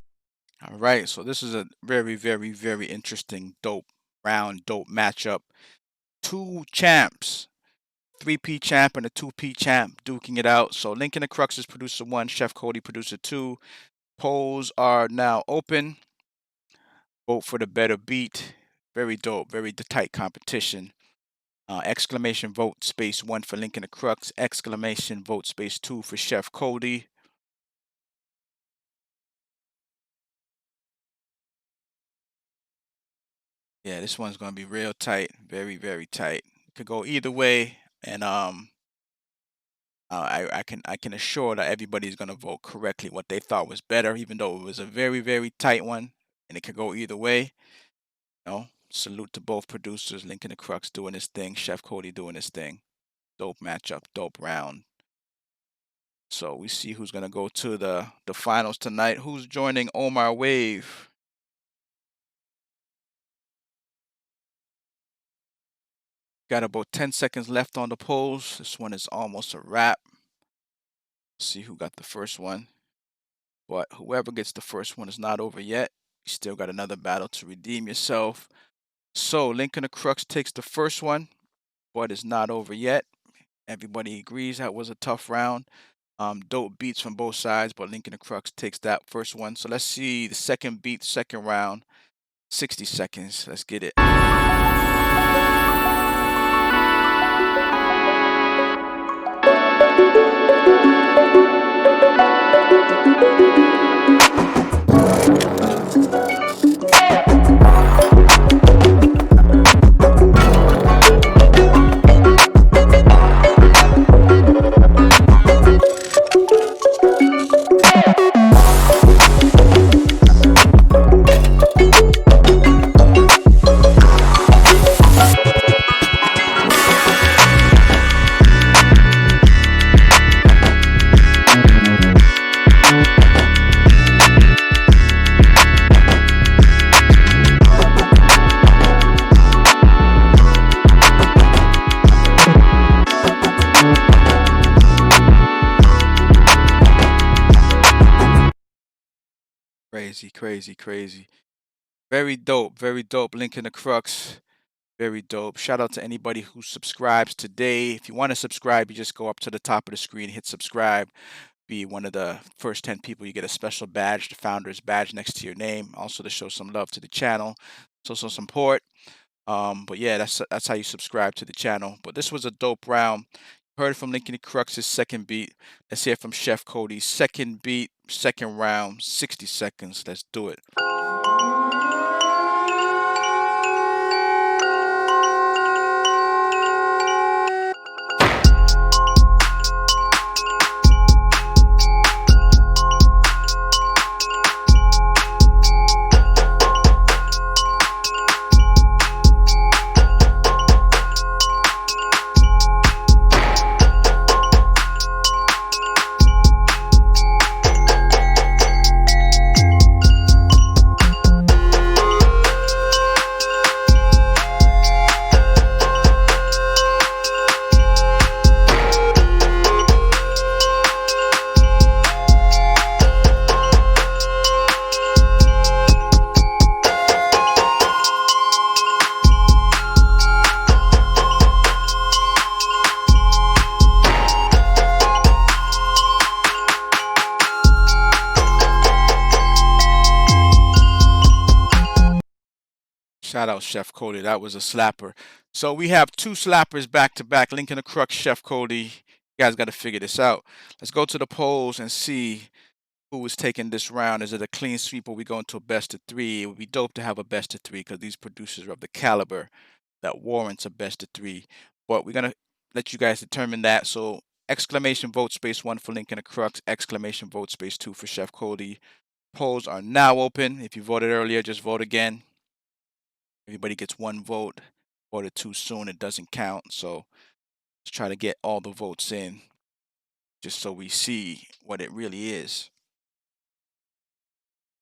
All right. So this is a very, very, very interesting, dope round, dope matchup. Two champs. 3P champ and a 2P champ duking it out. So Lincoln the Crux is producer 1, Chef Cody producer 2. Polls are now open. Vote for the better beat. Very dope, very tight competition. Exclamation vote space 1 for Lincoln the Crux. Exclamation vote space 2 for Chef Cody. Yeah, this one's gonna be real tight, very, very tight. Could go either way, and I can assure that everybody's gonna vote correctly what they thought was better, even though it was a very, very tight one, and it could go either way. You know, salute to both producers, Lincoln the Crux doing his thing, Chef Cody doing his thing. Dope matchup, dope round. So we see who's gonna go to the finals tonight. Who's joining Omar Wave? Got about 10 seconds left on the polls. This one is almost a wrap. See who got the first one. But whoever gets the first one is not over yet. You still got another battle to redeem yourself. So Lincoln the Crux takes the first one, but it's not over yet. Everybody agrees that was a tough round. Dope beats from both sides, but Lincoln the Crux takes that first one. So let's see the second beat, second round. 60 seconds. Let's get it. Crazy, crazy, crazy. Very dope, Lincoln the Crux. Very dope. Shout out to anybody who subscribes today. If you want to subscribe, you just go up to the top of the screen, hit subscribe. Be one of the first 10 people. You get a special badge, the founder's badge next to your name. Also to show some love to the channel. So some support. But yeah, that's how you subscribe to the channel. But this was a dope round. Heard from Lincoln the Crux's second beat. Let's hear from Chef Cody's second beat, second round, 60 seconds. Let's do it. Shout out Chef Cody. That was a slapper. So we have two slappers back to back. Link in the crux, Chef Cody. You guys got to figure this out. Let's go to the polls and see who is taking this round. Is it a clean sweep or we go into a best of three? It would be dope to have a best of three because these producers are of the caliber that warrants a best of three. But we're gonna let you guys determine that. So exclamation vote space 1 for Link in the crux, exclamation vote space 2 for Chef Cody. Polls are now open. If you voted earlier, just vote again. Everybody gets one vote. Voted too soon, it doesn't count. So let's try to get all the votes in just so we see what it really is.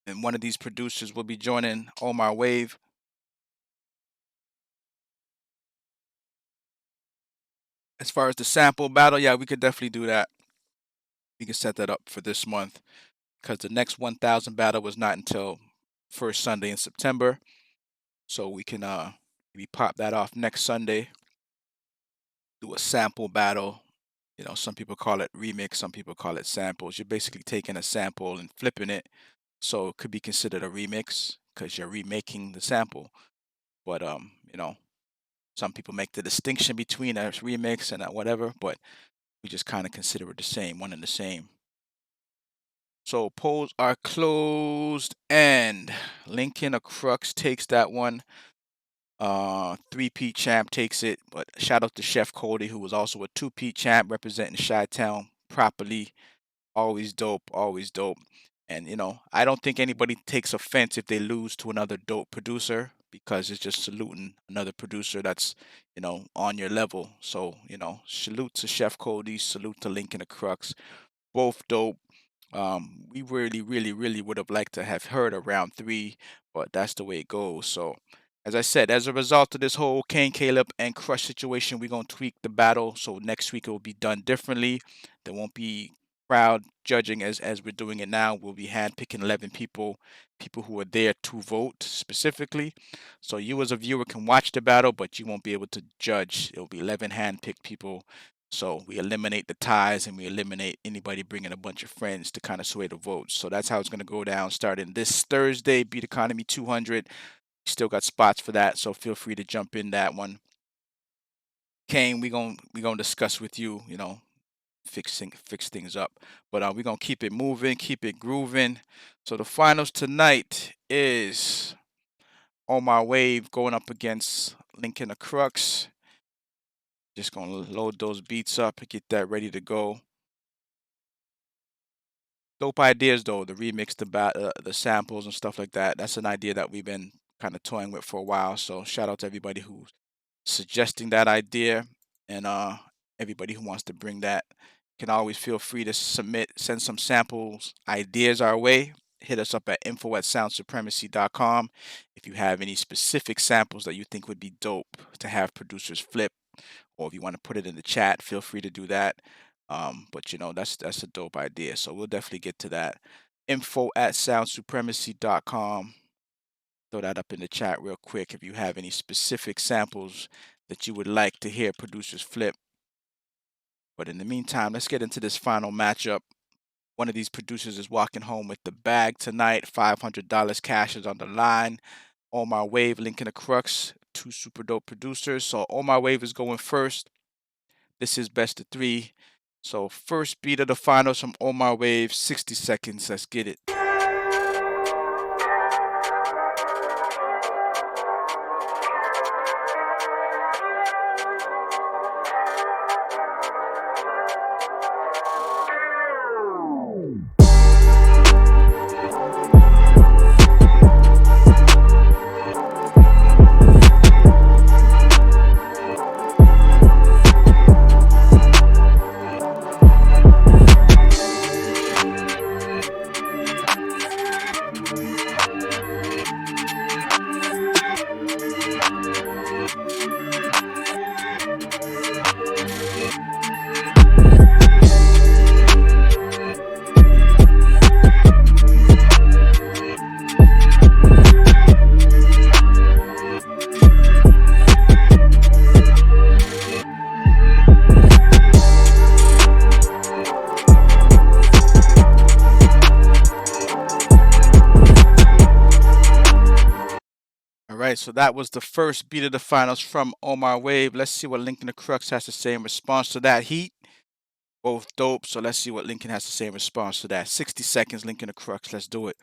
And one of these producers will be joining Omar Wave. As far as the sample battle, yeah, we could definitely do that. We can set that up for this month because the next 1000 battle was not until first Sunday in September. So we can maybe pop that off next Sunday. Do a sample battle. You know, some people call it remix, some people call it samples. You're basically taking a sample and flipping it. So it could be considered a remix because you're remaking the sample. But you know, some people make the distinction between a remix and a whatever, but we just kind of consider it the same, one and the same. So polls are closed and Link in the crux takes that one. 3-peat champ takes it, but shout out to Chef Cody, who was also a 2-peat champ representing Chi-Town properly. Always dope, always dope. And you know, I don't think anybody takes offense if they lose to another dope producer because it's just saluting another producer that's, you know, on your level. So, you know, salute to Chef Cody, salute to Link in the crux. Both dope. We really would have liked to have heard a round 3, but that's the way it goes. So as I said, as a result of this whole Kane Caleb and Crush situation, we're going to tweak the battle. So next week it will be done differently. There won't be crowd judging as we're doing it now. We'll be handpicking 11 people who are there to vote specifically. So you as a viewer can watch the battle, but you won't be able to judge. It'll be 11 handpicked people. So we eliminate the ties and we eliminate anybody bringing a bunch of friends to kind of sway the votes. So that's how it's going to go down starting this Thursday, Beat Economy 200. Still got spots for that, so feel free to jump in that one. Kane, we gonna discuss with you, you know, fix things up. But we're gonna keep it moving, keep it grooving. So the finals tonight is Omar Wave going up against Link in the crux. Just gonna load those beats up and get that ready to go. Dope ideas though, the remix, the samples and stuff like that. That's an idea that we've been kind of toying with for a while. So shout out to everybody who's suggesting that idea, and everybody who wants to bring that can always feel free to send some samples, ideas our way. Hit us up at info@soundsupremacy.com if you have any specific samples that you think would be dope to have producers flip, or if you want to put it in the chat, feel free to do that. But you know, that's a dope idea. So we'll definitely get to that. info@soundsupremacy.com. Throw that up in the chat real quick if you have any specific samples that you would like to hear producers flip. But in the meantime, let's get into this final matchup. One of these producers is walking home with the bag tonight. $500 cash is on the line. Omar Wave, Link in the crux, 2 super dope producers. So Omar Wave is going first. This is best of 3. So first beat of the finals from Omar Wave, 60 seconds. Let's get it. right, so that was the first beat of the finals from Omar Wave. Let's see what Lincoln the Crux has to say in response to that. Heat, both dope. So let's see what Lincoln has to say in response to that. 60 seconds, Lincoln the Crux. Let's do it.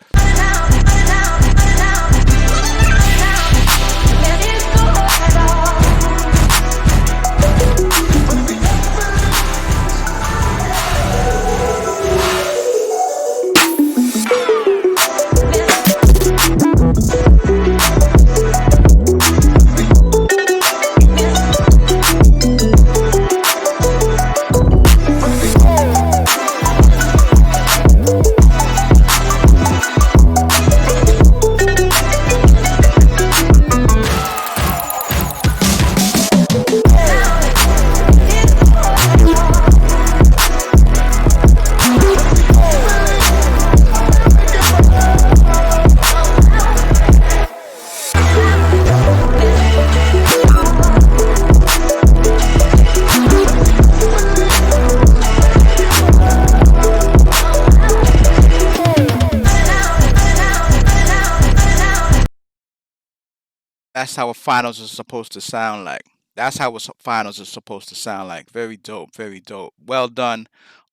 That's how a finals is supposed to sound like. That's how a finals is supposed to sound like. Very dope, very dope. Well done,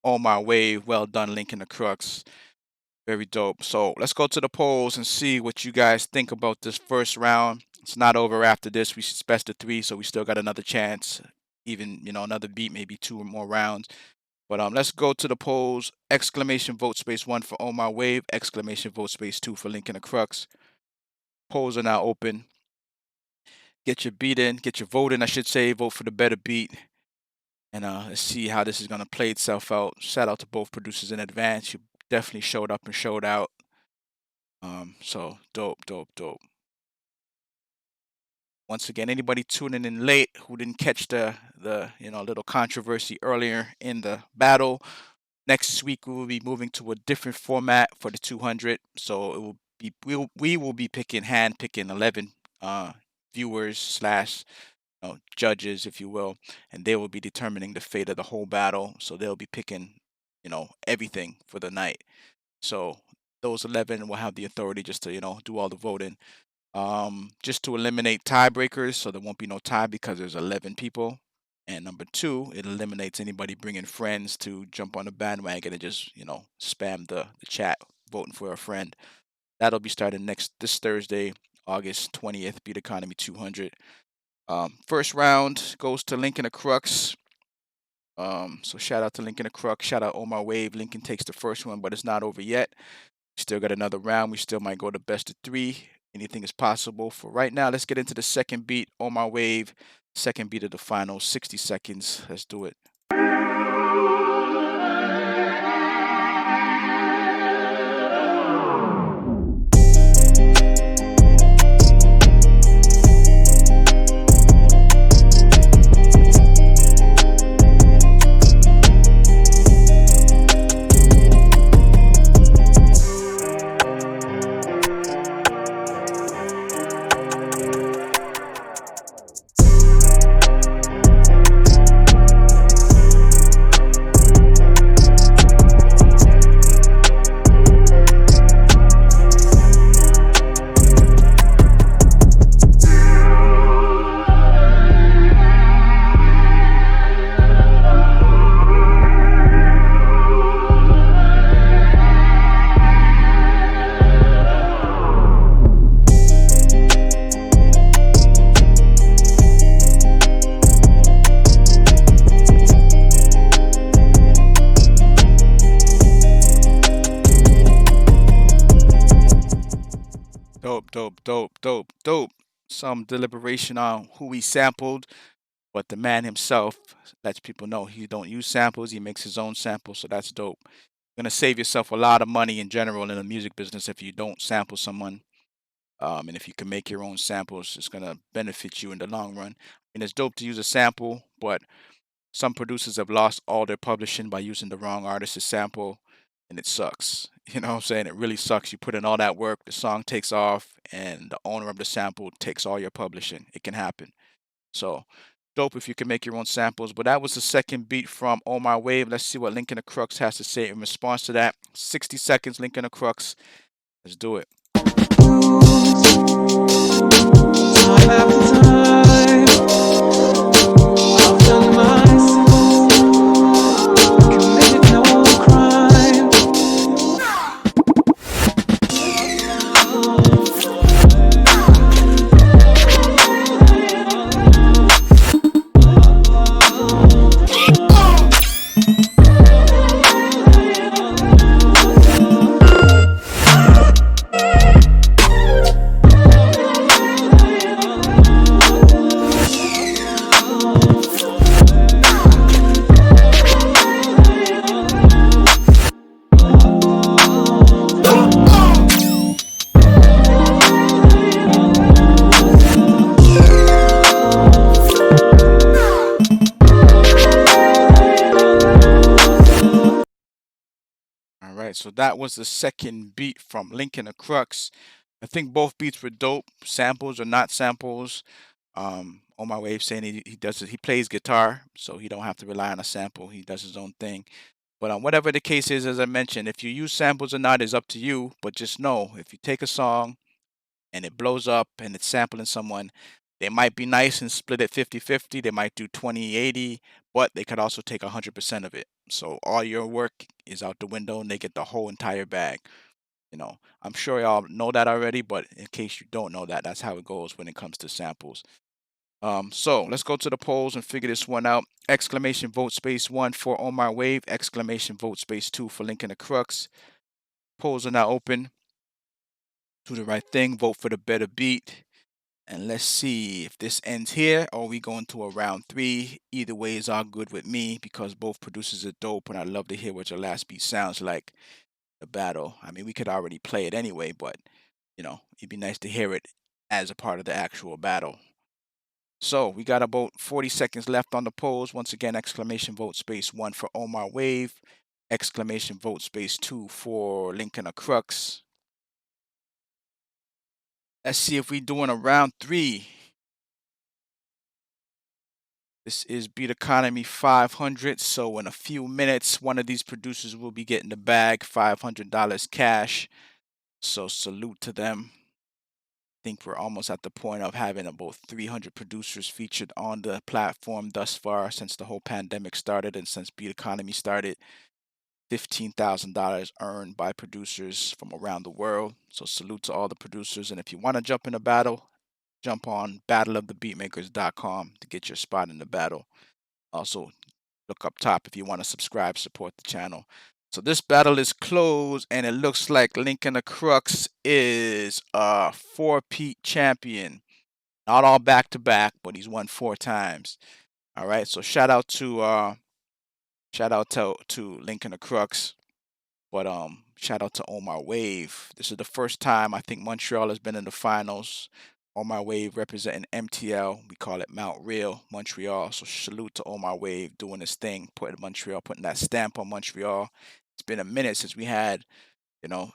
Omar Wave. Well done, Lincoln the Crux. Very dope. So let's go to the polls and see what you guys think about this first round. It's not over after this. We should best of 3, so we still got another chance. Even, another beat, maybe 2 or more rounds. But let's go to the polls. Exclamation vote space 1 for Omar Wave. Exclamation vote space 2 for Lincoln the Crux. Polls are now open. Get your beat in, get your vote in, I should say. Vote for the better beat. And let's see how this is going to play itself out. Shout out to both producers in advance. You definitely showed up and showed out. So dope, dope, dope. Once again, anybody tuning in late who didn't catch the little controversy earlier in the battle, next week we will be moving to a different format for the 200. So it will be we will be hand picking 11 viewers / judges, if you will, and they will be determining the fate of the whole battle. So they'll be picking everything for the night. So those 11 will have the authority just to do all the voting, just to eliminate tiebreakers, so there won't be no tie because there's 11 people. And number 2, it eliminates anybody bringing friends to jump on the bandwagon and just spam the chat voting for a friend. That'll be starting this Thursday, August 20th, Beat Economy 200. First round goes to Lincoln the Crux. So shout out to Lincoln the Crux. Shout out Omar Wave. Lincoln takes the first one, but it's not over yet. Still got another round. We still might go to best of 3. Anything is possible. For right now, let's get into the second beat. Omar Wave, second beat of the final. 60 seconds. Let's do it. Dope. Some deliberation on who he sampled, but the man himself lets people know he don't use samples. He makes his own samples, so that's dope. You're gonna save yourself a lot of money in general in the music business if you don't sample someone. And if you can make your own samples, it's gonna benefit you in the long run. And it's dope to use a sample, but some producers have lost all their publishing by using the wrong artist's sample, and it sucks. You know what I'm saying? It really sucks. You put in all that work, the song takes off, and the owner of the sample takes all your publishing. It can happen. So dope if you can make your own samples. But that was the second beat from Omar Wave. Let's see what Lincoln the Crux has to say in response to that. 60 seconds, Lincoln the Crux. Let's do it. fools. Time after time, I've done my sins, committed no crime. All right, so that was the second beat from Lincoln the Crux. I think both beats were dope, samples or not samples. On my wave saying he plays guitar, so he don't have to rely on a sample. He does his own thing. But whatever the case is, as I mentioned, if you use samples or not is up to you. But just know, if you take a song and it blows up and it's sampling someone, they might be nice and split it 50-50. They might do 20-80, but they could also take 100% of it. So all your work is out the window and they get the whole entire bag. You know, I'm sure y'all know that already, but in case you don't know that, that's how it goes when it comes to samples. So let's go to the polls and figure this one out. Exclamation vote space 1 for Omar Wave. Exclamation vote space 2 for Lincoln the Crux. Polls are now open. Do the right thing. Vote for the better beat. And let's see if this ends here or we go into a round 3. Either way is all good with me because both producers are dope and I'd love to hear what your last beat sounds like. The battle. I mean, we could already play it anyway, but you know, it'd be nice to hear it as a part of the actual battle. So we got about 40 seconds left on the polls. Once again, exclamation vote space 1 for Omar Wave. Exclamation vote space 2 for Lincoln the Crux. Let's see if we're doing a round 3. This is Beat Economy 500. So in a few minutes, one of these producers will be getting the bag, $500 cash. So salute to them. I think we're almost at the point of having about 300 producers featured on the platform thus far since the whole pandemic started and since Beat Economy started. $15,000 earned by producers from around the world. So salute to all the producers. And if you want to jump in a battle, jump on battleofthebeatmakers.com to get your spot in the battle. Also, look up top if you want to subscribe, support the channel. So this battle is closed, and it looks like Lincoln the Crux is a 4-peat champion. Not all back-to-back, but he's won 4 times. All right, so shout out to Lincoln the Crux, but shout out to Omar Wave. This is the first time I think Montreal has been in the finals. Omar Wave representing MTL. We call it Mount Real, Montreal. So salute to Omar Wave doing his thing, putting that stamp on Montreal. It's been a minute since we had,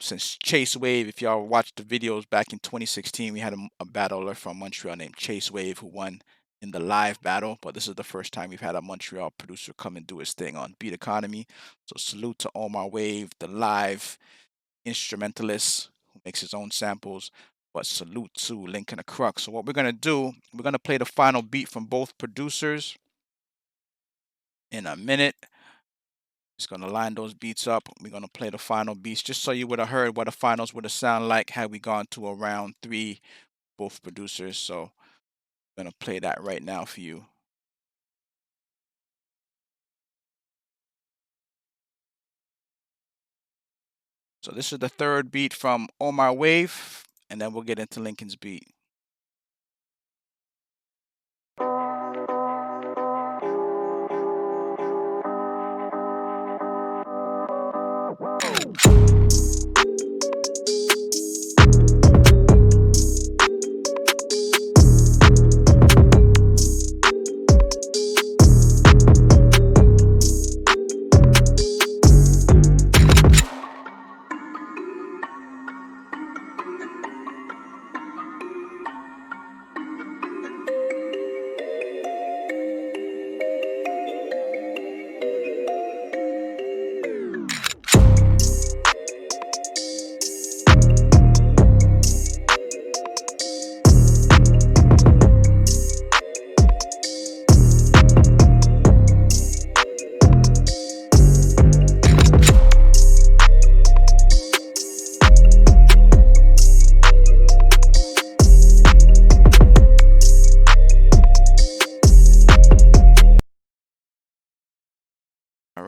since Chase Wave. If y'all watched the videos back in 2016, we had a battler from Montreal named Chase Wave who won in the live battle. But this is the first time we've had a Montreal producer come and do his thing on Beat Economy. So salute to Omar Wave, the live instrumentalist who makes his own samples. But salute to Lincoln the Crux. So what we're going to do, we're going to play the final beat from both producers in a minute. Just going to line those beats up. We're going to play the final beats just so you would have heard what the finals would have sounded like had we gone to a round 3, both producers. So I'm going to play that right now for you. So this is the third beat from Omar Wave, and then we'll get into Lincoln's beat.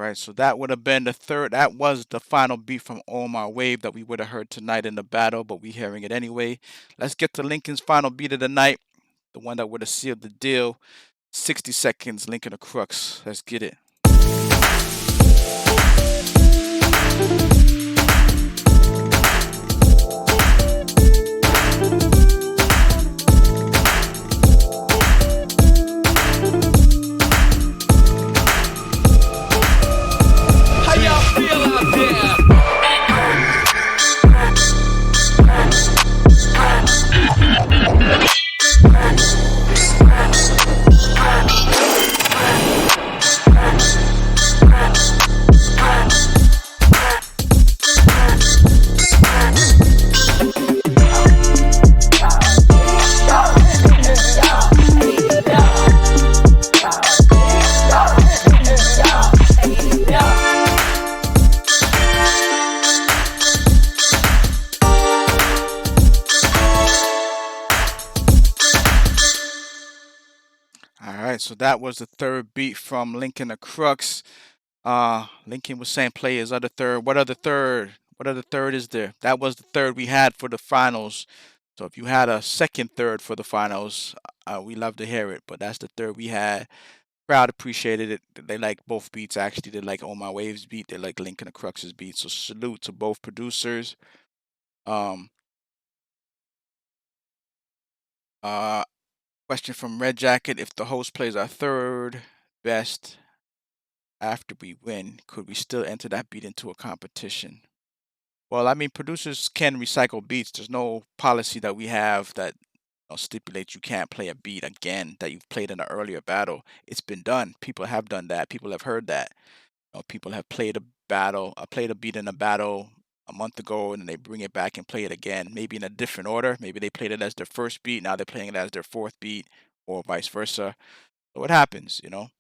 right, so that would have been the third. That was the final beat from Omar Wave that we would have heard tonight in the battle, but we hearing it anyway. Let's get to Lincoln's final beat of the night, the one that would have sealed the deal. 60 seconds, Lincoln the Crux. Let's get it. How y'all feel out there? All right, so that was the third beat from Lincoln the Crux. Lincoln was saying play his other third. What other third? What other third is there? That was the third we had for the finals. So if you had a second third for the finals, we love to hear it. But that's the third we had. Crowd appreciated it. They like both beats actually. They like On My Waves beat. They like Lincoln the Crux's beat. So salute to both producers. Um, Question from Red Jacket: if the host plays our third best after we win, could we still enter that beat into a competition? Well, I mean, producers can recycle beats. There's no policy that we have that stipulates you can't play a beat again that you've played in an earlier battle. It's been done. People have done that. People have heard that. People have played played a beat in a battle a month ago, and then they bring it back and play it again, maybe in a different order. Maybe they played it as their first beat. Now they're playing it as their fourth beat, or vice versa. So what happens, you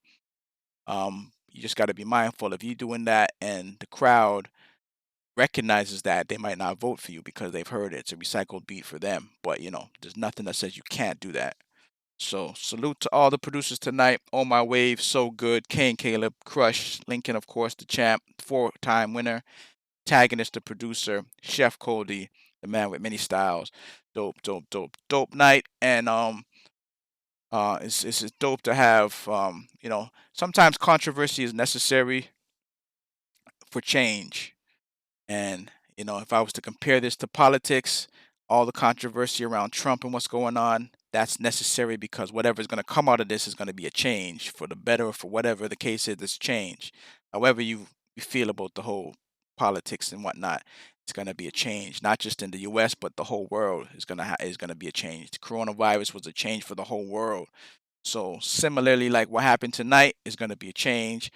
just got to be mindful if you're doing that and the crowd recognizes that, they might not vote for you because they've heard it. It's a recycled beat for them. But there's nothing that says you can't do that. So salute to all the producers tonight. On My Wave, So Good, Kane Caleb, Crush, Lincoln, of course, the champ, 4-time winner, Tagonist, the producer, Chef Cody, the man with many styles. Dope, dope, dope, dope night. And it's dope to have sometimes controversy is necessary for change. And if I was to compare this to politics, all the controversy around Trump and what's going on, that's necessary because whatever's going to come out of this is going to be a change for the better or for whatever the case is. It's change. However you feel about the whole politics and whatnot, it's going to be a change, not just in the U.S. but the whole world is going to be a change. The coronavirus was a change for the whole world. So similarly, like what happened tonight is going to be a change.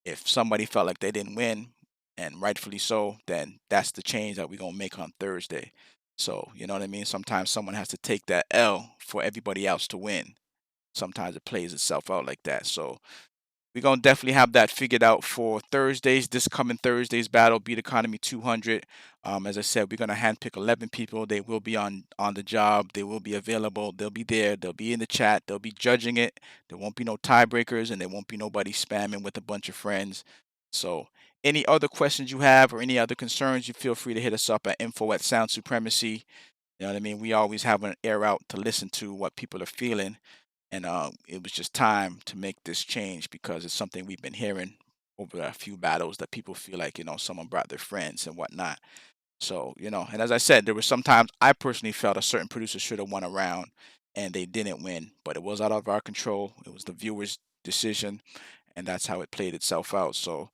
If somebody felt like they didn't win, and rightfully so, then that's the change that we're going to make on Thursday. So, you know what I mean? Sometimes someone has to take that L for everybody else to win. Sometimes it plays itself out like that. So we're going to definitely have that figured out for this coming Thursday's battle, Beat Economy 200. As I said, we're going to handpick 11 people. They will be on the job. They will be available. They'll be there. They'll be in the chat. They'll be judging it. There won't be no tiebreakers, and there won't be nobody spamming with a bunch of friends. So any other questions you have or any other concerns, you feel free to hit us up at info@Sound Supremacy. You know what I mean? We always have an air out to listen to what people are feeling. And it was just time to make this change because it's something we've been hearing over a few battles that people feel like, someone brought their friends and whatnot. So, and as I said, there were sometimes I personally felt a certain producer should have won a round and they didn't win, but it was out of our control. It was the viewer's decision, and that's how it played itself out. So,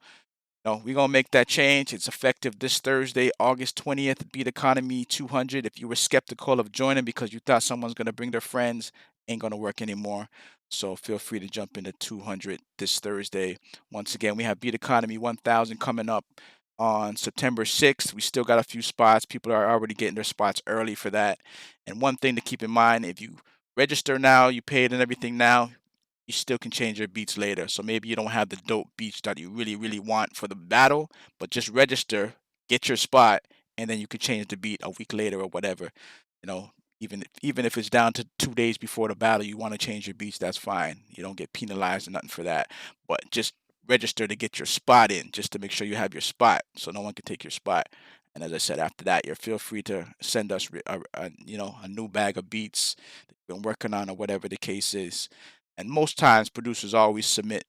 we're going to make that change. It's effective this Thursday, August 20th, Beat Economy 200. If you were skeptical of joining because you thought someone's going to bring their friends, ain't going to work anymore. So feel free to jump into 200 this Thursday. Once again, we have Beat Economy 1000 coming up on September 6th. We still got a few spots. People are already getting their spots early for that. And one thing to keep in mind, if you register now, you paid and everything now, you still can change your beats later. So maybe you don't have the dope beats that you really, really want for the battle, but just register, get your spot, and then you can change the beat a week later or whatever. Even if it's down to 2 days before the battle, you want to change your beats, that's fine. You don't get penalized or nothing for that. But just register to get your spot in, just to make sure you have your spot, so no one can take your spot. And as I said, after that, you feel free to send us a new bag of beats that you've been working on or whatever the case is. And most times, producers always submit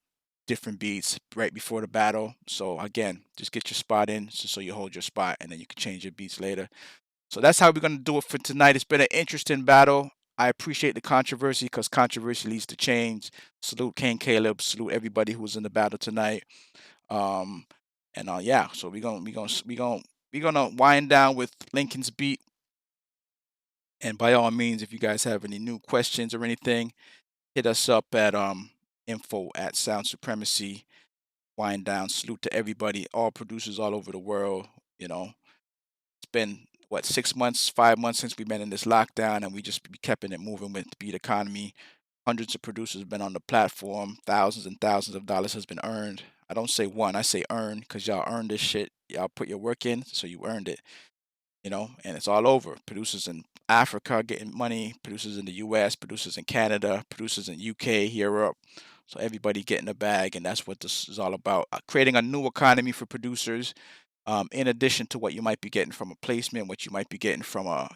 different beats right before the battle. So again, just get your spot in so you hold your spot, and then you can change your beats later. So that's how we're going to do it for tonight. It's been an interesting battle. I appreciate the controversy because controversy leads to change. Salute King Caleb. Salute everybody who was in the battle tonight. Um, and yeah, so we're gonna wind down with Lincoln's beat. And by all means, if you guys have any new questions or anything, hit us up at info@Sound Supremacy. Wind down. Salute to everybody, all producers all over the world. It's been what 6 months, 5 months since we've been in this lockdown, and we just be keeping it moving with the beat economy. Hundreds of producers have been on the platform. Thousands and thousands of dollars has been earned. I don't say won, I say earned, because y'all earned this shit. Y'all put your work in, so you earned it. And it's all over. Producers in Africa getting money, producers in the US, producers in Canada, producers in UK, Europe. So everybody getting a bag, and that's what this is all about. Creating a new economy for producers, in addition to what you might be getting from a placement, what you might be getting from a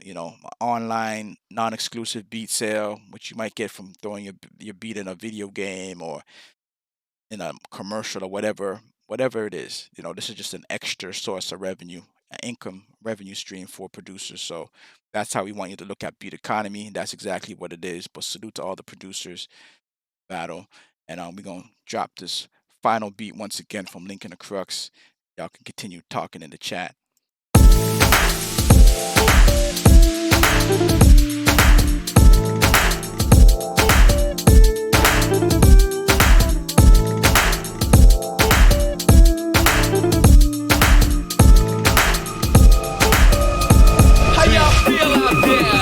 online non-exclusive beat sale, what you might get from throwing your beat in a video game or in a commercial or whatever it is. This is just an extra source of revenue, an income revenue stream for producers. So that's how we want you to look at beat economy. That's exactly what it is. But salute to all the producers battle, and we're gonna drop this final beat once again from Lincoln the Crux. Y'all can continue talking in the chat. How y'all feel out there?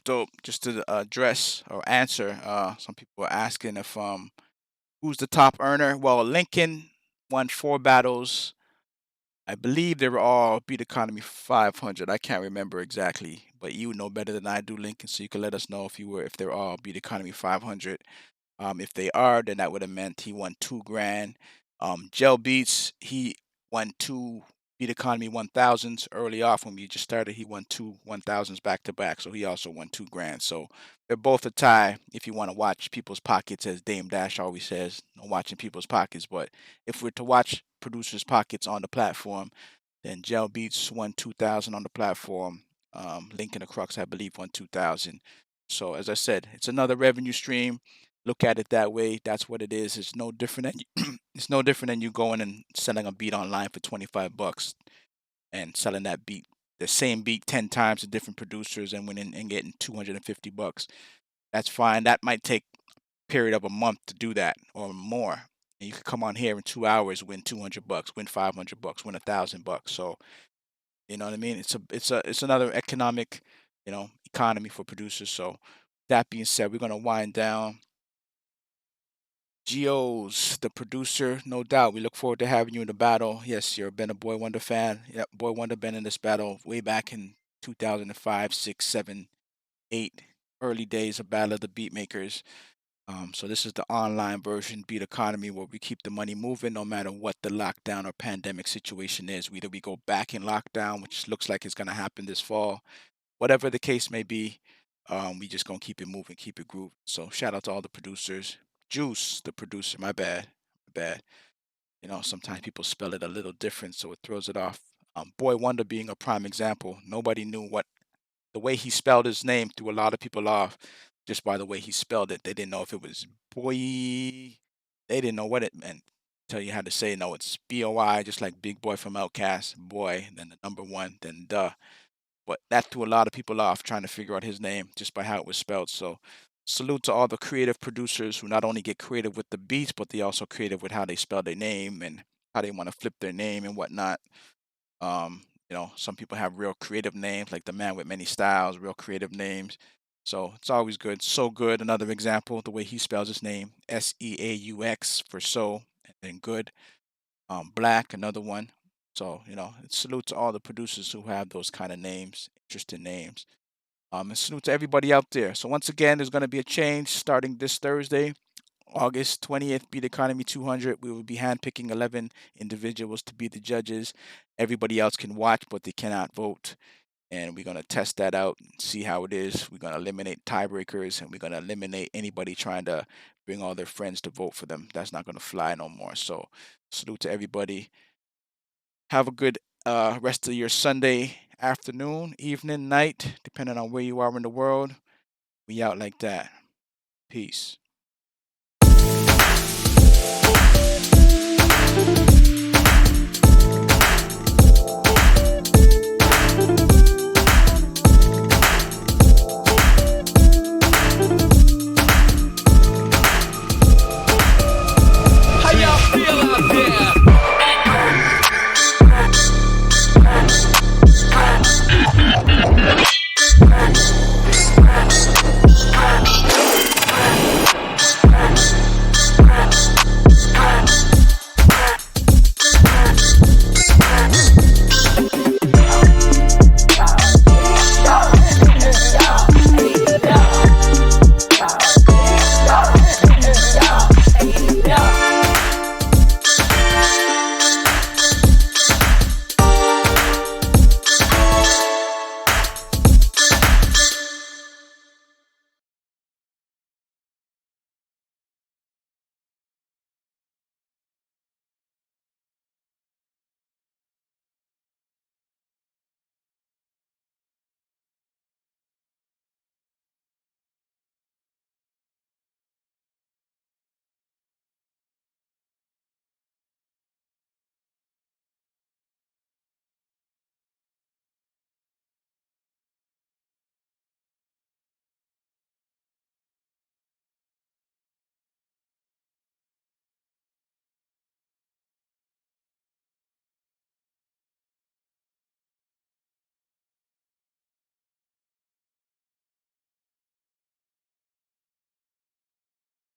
Dope. Just to address or answer, some people are asking if who's the top earner. Well, Lincoln won 4 battles. I believe they were all Beat Economy 500. I can't remember exactly, but you know better than I do, Lincoln. So you can let us know if they're all Beat Economy 500. If they are, then that would have meant he won $2,000. Gel Beats, he won 2 Beat Economy 1000s early off when we just started. He won 2 1000s back to back, so he also won $2,000. So they're both a tie. If you want to watch people's pockets, as Dame Dash always says, no watching people's pockets. But if we're to watch producers' pockets on the platform, then Gel Beats won 2000 on the platform. Lincoln the Crux, I believe, won 2000. So as I said, it's another revenue stream. Look at it that way. That's what it is. It's no different than it's no different than you going and selling a beat online for $25 and selling that beat, the same beat 10 times to different producers and winning and getting $250. That's fine. That might take a period of a month to do that or more. And you could come on here in 2 hours, win $200, win $500, win $1,000. So you know what I mean? It's another economic, economy for producers. So that being said, we're gonna wind down. Geos, the producer, no doubt. We look forward to having you in the battle. Yes, you've been a Boy Wonder fan. Yep, Boy Wonder been in this battle way back in 2005, 6, 7, 8, early days of Battle of the Beatmakers. So this is the online version, Beat Economy, where we keep the money moving no matter what the lockdown or pandemic situation is. Either we go back in lockdown, which looks like it's gonna happen this fall, whatever the case may be, we just gonna keep it moving, keep it grooving. So shout out to all the producers. Juice, the producer, my bad. Sometimes people spell it a little different, so it throws it off. Boy Wonder being a prime example. Nobody knew the way he spelled his name threw a lot of people off just by the way he spelled it. They didn't know if it was boy. They didn't know what it meant. tell you how to say it. No, it's BOI, just like Big Boy from Outkast, boy, then the number one, then the. But that threw a lot of people off trying to figure out his name just by how it was spelled. So salute to all the creative producers who not only get creative with the beats, but they also creative with how they spell their name and how they want to flip their name and whatnot. Some people have real creative names, like the man with many styles, real creative names. So it's always good. So good. Another example, the way he spells his name, SEAUX for so, and then good. Black, another one. So, it's salute to all the producers who have those kind of names, interesting names. And salute to everybody out there. So once again, there's going to be a change starting this Thursday, August 20th, Beat Economy 200. We will be handpicking 11 individuals to be the judges. Everybody else can watch, but they cannot vote. And we're going to test that out and see how it is. We're going to eliminate tiebreakers, and we're going to eliminate anybody trying to bring all their friends to vote for them. That's not going to fly no more. So salute to everybody. Have a good rest of your Sunday afternoon, evening, night, depending on where you are in the world. We out like that. Peace.